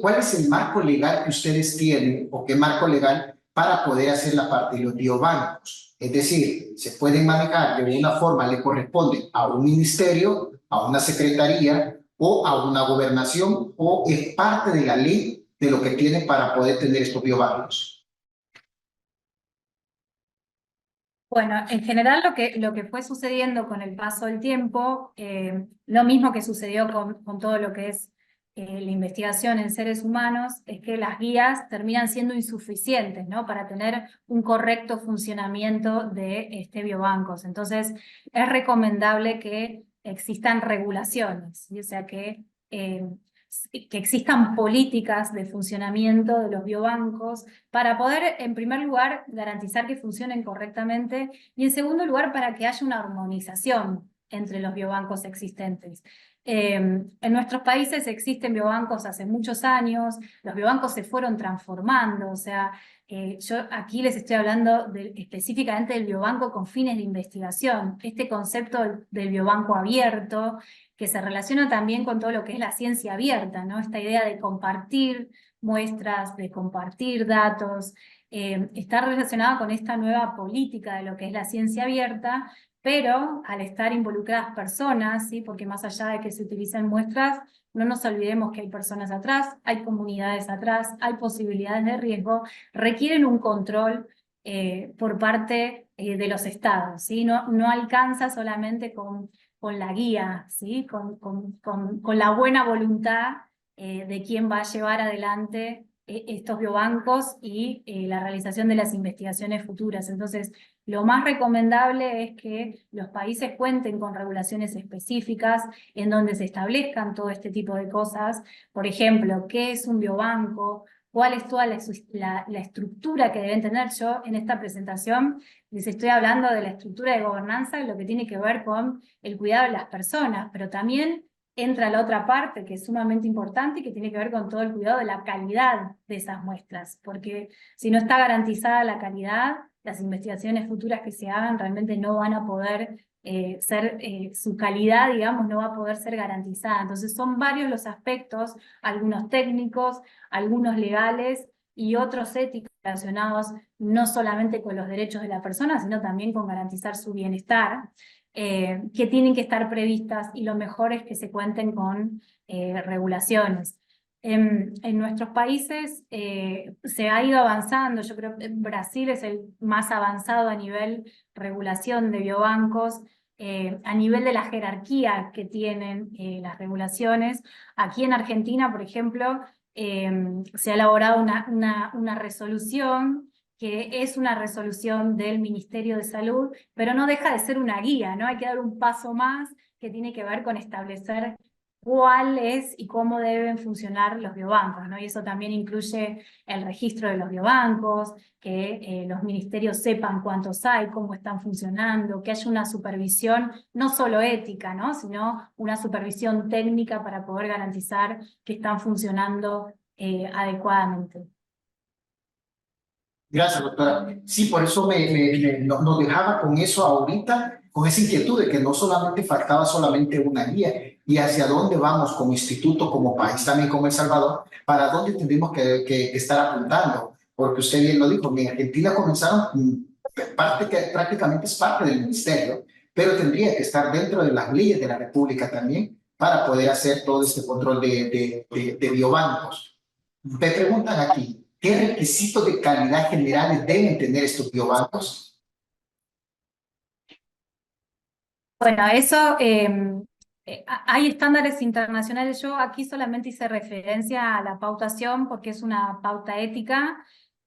[SPEAKER 1] ¿cuál es el marco legal que ustedes tienen o qué marco legal para poder hacer la parte de los biobancos? Es decir, ¿se pueden manejar de una forma, le corresponde a un ministerio, a una secretaría o a una gobernación o es parte de la ley de lo que tienen para poder tener estos biobancos?
[SPEAKER 2] Bueno, en general lo que fue sucediendo con el paso del tiempo, lo mismo que sucedió con todo lo que es la investigación en seres humanos, es que las guías terminan siendo insuficientes, ¿no?, para tener un correcto funcionamiento de biobancos. Entonces, es recomendable que existan regulaciones, ¿sí? O sea que que existan políticas de funcionamiento de los biobancos para poder, en primer lugar, garantizar que funcionen correctamente y, en segundo lugar, para que haya una armonización entre los biobancos existentes. En nuestros países existen biobancos hace muchos años, los biobancos se fueron transformando, o sea, yo aquí les estoy hablando específicamente del biobanco con fines de investigación, este concepto del biobanco abierto, que se relaciona también con todo lo que es la ciencia abierta, ¿no? Esta idea de compartir muestras, de compartir datos, está relacionada con esta nueva política de lo que es la ciencia abierta, pero al estar involucradas personas, ¿sí? Porque más allá de que se utilicen muestras, no nos olvidemos que hay personas atrás, hay comunidades atrás, hay posibilidades de riesgo, requieren un control por parte de los estados, ¿sí? No alcanza solamente con la guía, ¿sí? Con la buena voluntad de quien va a llevar adelante estos biobancos y la realización de las investigaciones futuras. Entonces, lo más recomendable es que los países cuenten con regulaciones específicas en donde se establezcan todo este tipo de cosas. Por ejemplo, ¿qué es un biobanco? ¿Cuál es toda la estructura que deben tener? Yo en esta presentación les estoy hablando de la estructura de gobernanza, lo que tiene que ver con el cuidado de las personas, pero también entra la otra parte que es sumamente importante y que tiene que ver con todo el cuidado de la calidad de esas muestras, porque si no está garantizada la calidad, las investigaciones futuras que se hagan realmente no van a poder su calidad, digamos, no va a poder ser garantizada. Entonces son varios los aspectos, algunos técnicos, algunos legales y otros éticos relacionados no solamente con los derechos de la persona, sino también con garantizar su bienestar, que tienen que estar previstas, y lo mejor es que se cuenten con regulaciones. En nuestros países se ha ido avanzando, yo creo que Brasil es el más avanzado a nivel regulación de biobancos, a nivel de la jerarquía que tienen las regulaciones. Aquí en Argentina, por ejemplo, se ha elaborado una resolución que es una resolución del Ministerio de Salud, pero no deja de ser una guía, ¿no? Hay que dar un paso más que tiene que ver con establecer cuál es y cómo deben funcionar los biobancos, ¿no? Y eso también incluye el registro de los biobancos, que los ministerios sepan cuántos hay, cómo están funcionando, que haya una supervisión no solo ética, ¿no? Sino una supervisión técnica para poder garantizar que están funcionando adecuadamente.
[SPEAKER 1] Gracias, doctora. Sí, por eso nos dejaba con eso ahorita, con esa inquietud de que no solamente faltaba solamente una guía y hacia dónde vamos como instituto, como país, también como El Salvador, para dónde tendríamos que estar apuntando. Porque usted bien lo dijo, en Argentina comenzaron parte que prácticamente es parte del ministerio, pero tendría que estar dentro de las leyes de la República también para poder hacer todo este control de biobancos. Me preguntan aquí, ¿qué requisitos de calidad generales deben tener estos biobancos?
[SPEAKER 2] Bueno, eso, hay estándares internacionales. Yo aquí solamente hice referencia a la pautación porque es una pauta ética,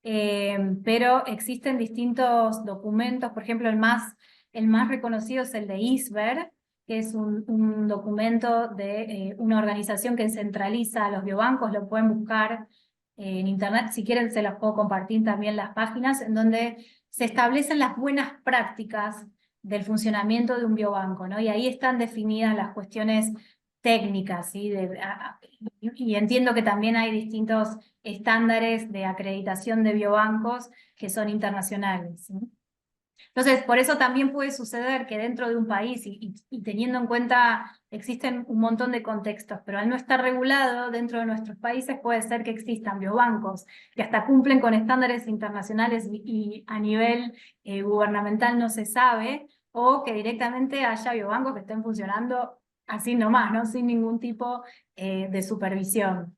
[SPEAKER 2] pero existen distintos documentos. Por ejemplo, el más reconocido es el de ISBER, que es un documento de una organización que centraliza los biobancos. Lo pueden buscar en internet, si quieren se los puedo compartir también las páginas, en donde se establecen las buenas prácticas del funcionamiento de un biobanco, ¿no? Y ahí están definidas las cuestiones técnicas, ¿sí? Y entiendo que también hay distintos estándares de acreditación de biobancos que son internacionales, ¿sí? Entonces, por eso también puede suceder que dentro de un país, y teniendo en cuenta, existen un montón de contextos, pero al no estar regulado dentro de nuestros países puede ser que existan biobancos que hasta cumplen con estándares internacionales y a nivel gubernamental no se sabe, o que directamente haya biobancos que estén funcionando así nomás, ¿no? Sin ningún tipo de supervisión.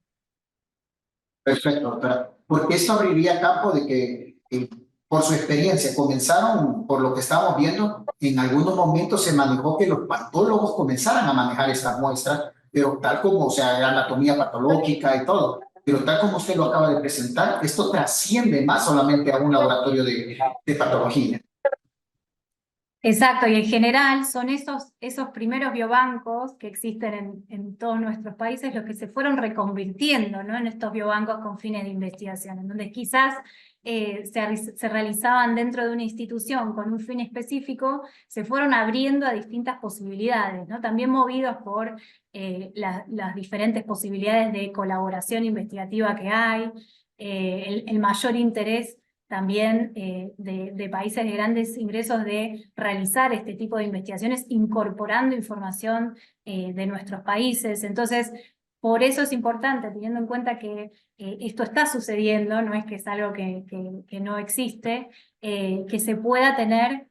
[SPEAKER 1] Perfecto, doctora. Porque esto abriría campo de que, por su experiencia, comenzaron, por lo que estamos viendo, en algunos momentos se manejó que los patólogos comenzaran a manejar estas muestras, pero tal como, o sea, la anatomía patológica y todo, pero tal como usted lo acaba de presentar, esto trasciende más solamente a un laboratorio de patología.
[SPEAKER 2] Exacto, y en general son esos primeros biobancos que existen en todos nuestros países los que se fueron reconvirtiendo, ¿no?, en estos biobancos con fines de investigación, en donde quizás se realizaban dentro de una institución con un fin específico, se fueron abriendo a distintas posibilidades, ¿no?, también movidos por las diferentes posibilidades de colaboración investigativa que hay, el mayor interés también de países de grandes ingresos de realizar este tipo de investigaciones incorporando información de nuestros países. Entonces, por eso es importante, teniendo en cuenta que esto está sucediendo, no es que es algo que no existe, que se pueda tener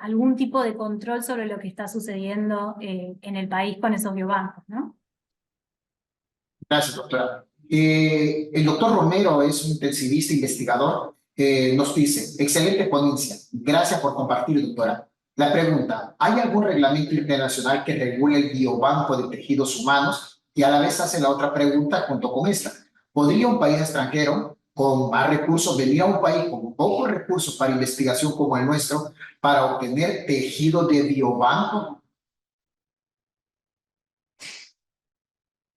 [SPEAKER 2] algún tipo de control sobre lo que está sucediendo en el país con esos biobancos, ¿no?
[SPEAKER 1] Gracias, doctora. El doctor Romero es un intensivista investigador. Nos dice, excelente ponencia. Gracias por compartir, doctora. La pregunta, ¿hay algún reglamento internacional que regule el biobanco de tejidos humanos? Y a la vez hace la otra pregunta junto con esta. ¿Podría un país extranjero con más recursos venir a un país con pocos recursos para investigación como el nuestro para obtener tejido de biobanco?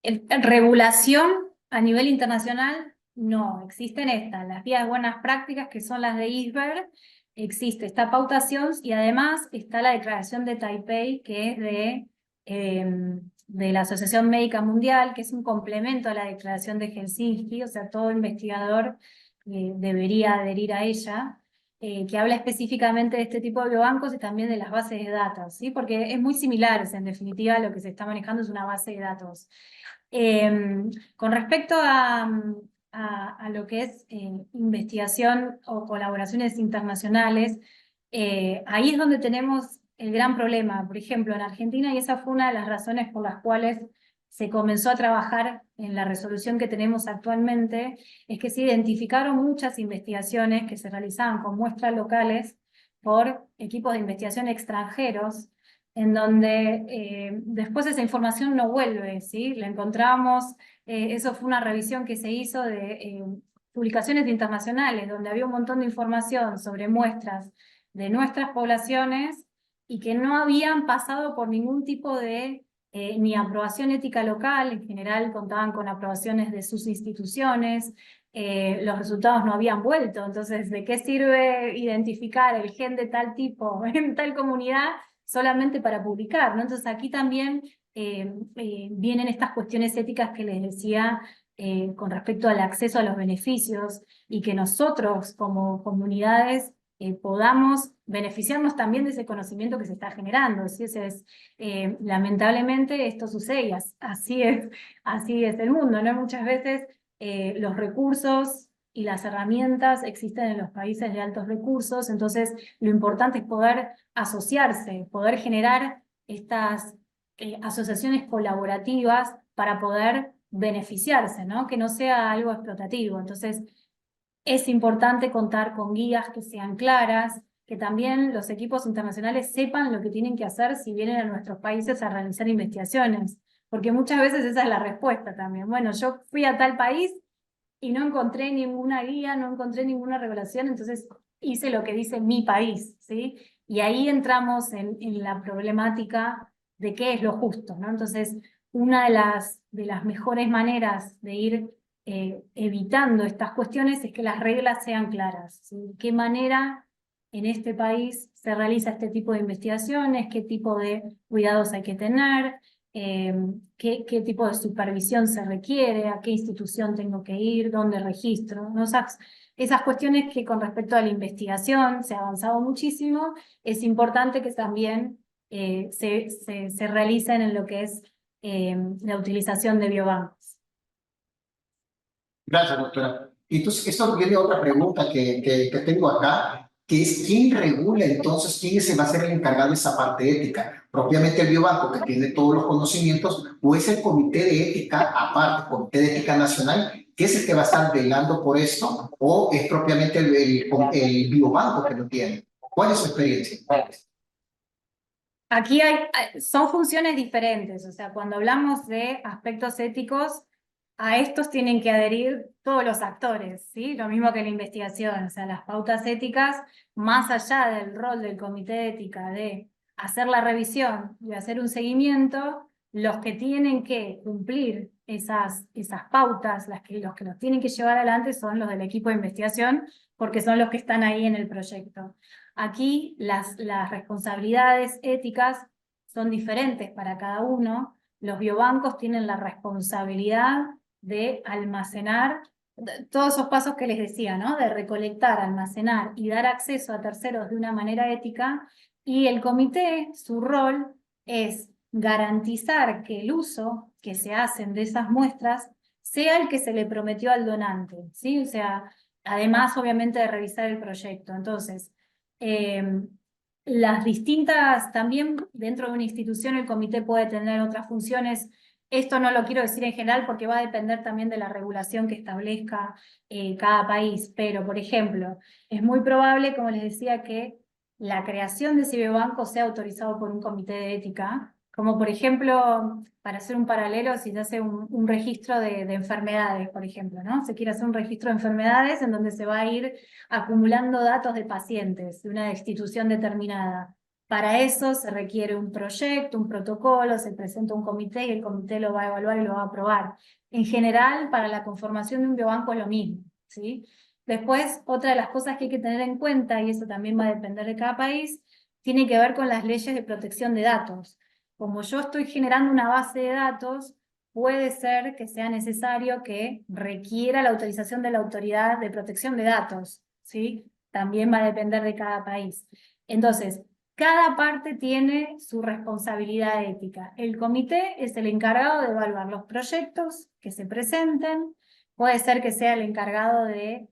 [SPEAKER 2] Regulación a nivel internacional, no. Existen las guías de buenas prácticas, que son las de ISBER, existe esta pautación y además está la declaración de Taipei, que es de la Asociación Médica Mundial, que es un complemento a la declaración de Helsinki, o sea, todo investigador debería adherir a ella, que habla específicamente de este tipo de biobancos y también de las bases de datos, ¿sí? Porque es muy similar, en definitiva lo que se está manejando es una base de datos. Con respecto a lo que es investigación o colaboraciones internacionales, ahí es donde tenemos el gran problema. Por ejemplo, en Argentina, y esa fue una de las razones por las cuales se comenzó a trabajar en la resolución que tenemos actualmente, es que se identificaron muchas investigaciones que se realizaban con muestras locales por equipos de investigación extranjeros, en donde después esa información no vuelve, ¿sí? La encontramos, eso fue una revisión que se hizo de publicaciones internacionales, donde había un montón de información sobre muestras de nuestras poblaciones y que no habían pasado por ningún tipo de ni aprobación ética local, en general contaban con aprobaciones de sus instituciones, los resultados no habían vuelto. Entonces, ¿de qué sirve identificar el gen de tal tipo en tal comunidad solamente para publicar, ¿no? Entonces aquí también vienen estas cuestiones éticas que les decía con respecto al acceso a los beneficios y que nosotros como comunidades podamos beneficiarnos también de ese conocimiento que se está generando. ¿Sí? Lamentablemente esto sucede y así es el mundo, ¿no? Muchas veces los recursos y las herramientas existen en los países de altos recursos, entonces lo importante es poder asociarse, poder generar estas asociaciones colaborativas para poder beneficiarse, ¿no? Que no sea algo explotativo. Entonces, es importante contar con guías que sean claras, que también los equipos internacionales sepan lo que tienen que hacer si vienen a nuestros países a realizar investigaciones, porque muchas veces esa es la respuesta también. Bueno, yo fui a tal país y no encontré ninguna guía, no encontré ninguna regulación, entonces hice lo que dice mi país, ¿sí? Y ahí entramos en la problemática de qué es lo justo, ¿no? Entonces, una de las mejores maneras de ir evitando estas cuestiones es que las reglas sean claras, ¿sí? ¿De qué manera en este país se realiza este tipo de investigaciones? ¿Qué tipo de cuidados hay que tener? ¿Qué tipo de supervisión se requiere? ¿A qué institución tengo que ir? ¿Dónde registro? ¿No? Esas cuestiones que con respecto a la investigación se ha avanzado muchísimo, es importante que también se realicen en lo que es la utilización de biobancos.
[SPEAKER 1] Gracias, doctora. Entonces, esto viene a otra pregunta que tengo acá, que es ¿quién regula entonces, quién se va a ser el encargado de esa parte ética? ¿Propiamente el biobanco que tiene todos los conocimientos o es el comité de ética aparte, comité de ética nacional, que es el que va a estar velando por esto o es propiamente el biobanco que lo tiene? ¿Cuál es su experiencia?
[SPEAKER 2] Aquí son funciones diferentes, o sea, cuando hablamos de aspectos éticos, a estos tienen que adherir todos los actores, ¿sí? Lo mismo que la investigación, o sea, las pautas éticas, más allá del rol del comité de ética de hacer la revisión y hacer un seguimiento, los que tienen que cumplir esas pautas, los que los tienen que llevar adelante son los del equipo de investigación, porque son los que están ahí en el proyecto. Aquí las responsabilidades éticas son diferentes para cada uno. Los biobancos tienen la responsabilidad de almacenar todos esos pasos que les decía, ¿no? De recolectar, almacenar y dar acceso a terceros de una manera ética. Y el comité, su rol es garantizar que el uso que se hacen de esas muestras sea el que se le prometió al donante, ¿sí? O sea, además, obviamente, de revisar el proyecto. Entonces, las distintas, también dentro de una institución el comité puede tener otras funciones. Esto no lo quiero decir en general porque va a depender también de la regulación que establezca cada país, pero por ejemplo, es muy probable, como les decía, que la creación de ese biobanco sea autorizado por un comité de ética, como por ejemplo, para hacer un paralelo, si se hace un registro de enfermedades, por ejemplo, ¿no? Se quiere hacer un registro de enfermedades en donde se va a ir acumulando datos de pacientes de una institución determinada. Para eso se requiere un proyecto, un protocolo, se presenta un comité y el comité lo va a evaluar y lo va a aprobar. En general, para la conformación de un biobanco es lo mismo, ¿sí? Después, otra de las cosas que hay que tener en cuenta, y eso también va a depender de cada país, tiene que ver con las leyes de protección de datos. Como yo estoy generando una base de datos, puede ser que sea necesario que requiera la autorización de la Autoridad de Protección de Datos, ¿sí? También va a depender de cada país. Entonces, cada parte tiene su responsabilidad ética. El comité es el encargado de evaluar los proyectos que se presenten, puede ser que sea el encargado de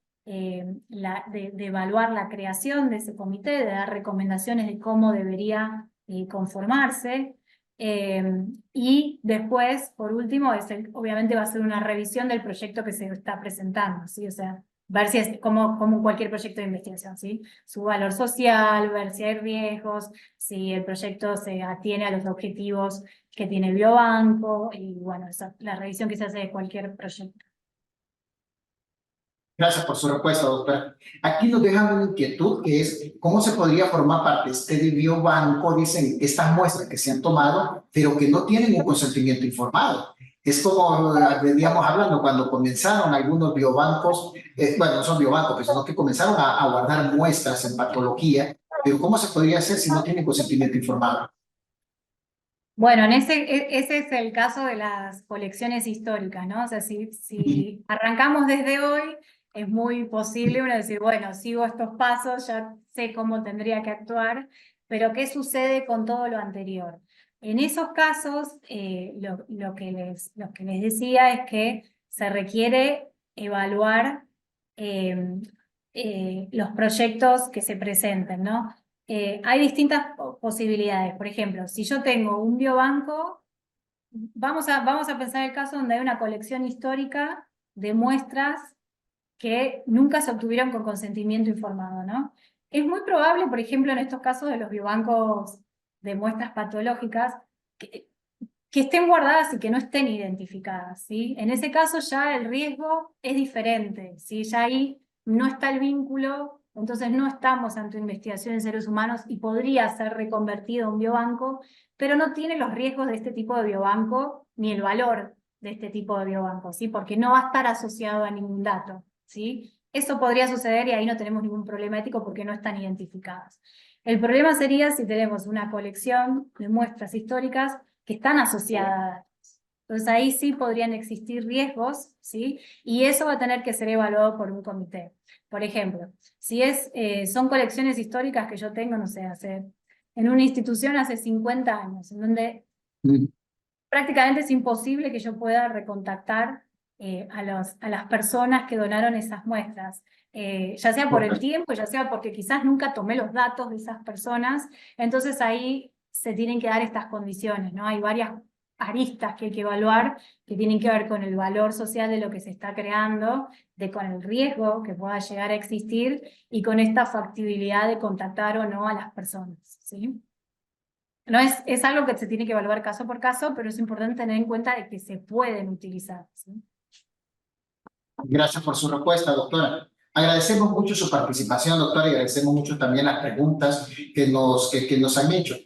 [SPEAKER 2] evaluar la creación de ese comité, de dar recomendaciones de cómo debería conformarse. Y después, por último, obviamente va a ser una revisión del proyecto que se está presentando, ¿sí? O sea, ver si es como cualquier proyecto de investigación, ¿sí? Su valor social, ver si hay riesgos, si el proyecto se atiene a los objetivos que tiene el biobanco, y bueno, la revisión que se hace de cualquier proyecto.
[SPEAKER 1] Gracias por su respuesta, doctora. Aquí nos dejan una inquietud que es cómo se podría formar parte de biobanco, dicen, estas muestras que se han tomado, pero que no tienen un consentimiento informado. Es como veníamos hablando cuando comenzaron algunos biobancos, bueno, no son biobancos, sino que comenzaron a guardar muestras en patología, pero ¿cómo se podría hacer si no tienen consentimiento informado?
[SPEAKER 2] Bueno, ese es el caso de las colecciones históricas, ¿no? O sea, si arrancamos desde hoy, es muy posible uno decir, bueno, sigo estos pasos, ya sé cómo tendría que actuar, pero ¿qué sucede con todo lo anterior? En esos casos, lo que les decía es que se requiere evaluar los proyectos que se presenten, ¿no? Hay distintas posibilidades. Por ejemplo, si yo tengo un biobanco, vamos a pensar el caso donde hay una colección histórica de muestras que nunca se obtuvieron con consentimiento informado, ¿no? Es muy probable, por ejemplo, en estos casos de los biobancos de muestras patológicas, que, que estén guardadas y que no estén identificadas, ¿sí? En ese caso ya el riesgo es diferente, ¿sí? Ya ahí no está el vínculo, entonces no estamos ante investigación en seres humanos y podría ser reconvertido a un biobanco, pero no tiene los riesgos de este tipo de biobanco ni el valor de este tipo de biobanco, ¿sí? Porque no va a estar asociado a ningún dato, ¿sí? Eso podría suceder y ahí no tenemos ningún problema ético porque no están identificadas. El problema sería si tenemos una colección de muestras históricas que están asociadas a datos. Entonces ahí sí podrían existir riesgos, ¿sí? Y eso va a tener que ser evaluado por un comité. Por ejemplo, si son colecciones históricas que yo tengo, no sé, en una institución hace 50 años, en donde prácticamente es imposible que yo pueda recontactar a las personas que donaron esas muestras, ya sea por el tiempo, ya sea porque quizás nunca tomé los datos de esas personas, entonces ahí se tienen que dar estas condiciones, ¿no? Hay varias aristas que hay que evaluar que tienen que ver con el valor social de lo que se está creando, con el riesgo que pueda llegar a existir y con esta factibilidad de contactar o no a las personas, ¿sí? No es algo que se tiene que evaluar caso por caso, pero es importante tener en cuenta de que se pueden utilizar, ¿sí?
[SPEAKER 1] Gracias por su respuesta, doctora. Agradecemos mucho su participación, doctora, y agradecemos mucho también las preguntas que nos han hecho.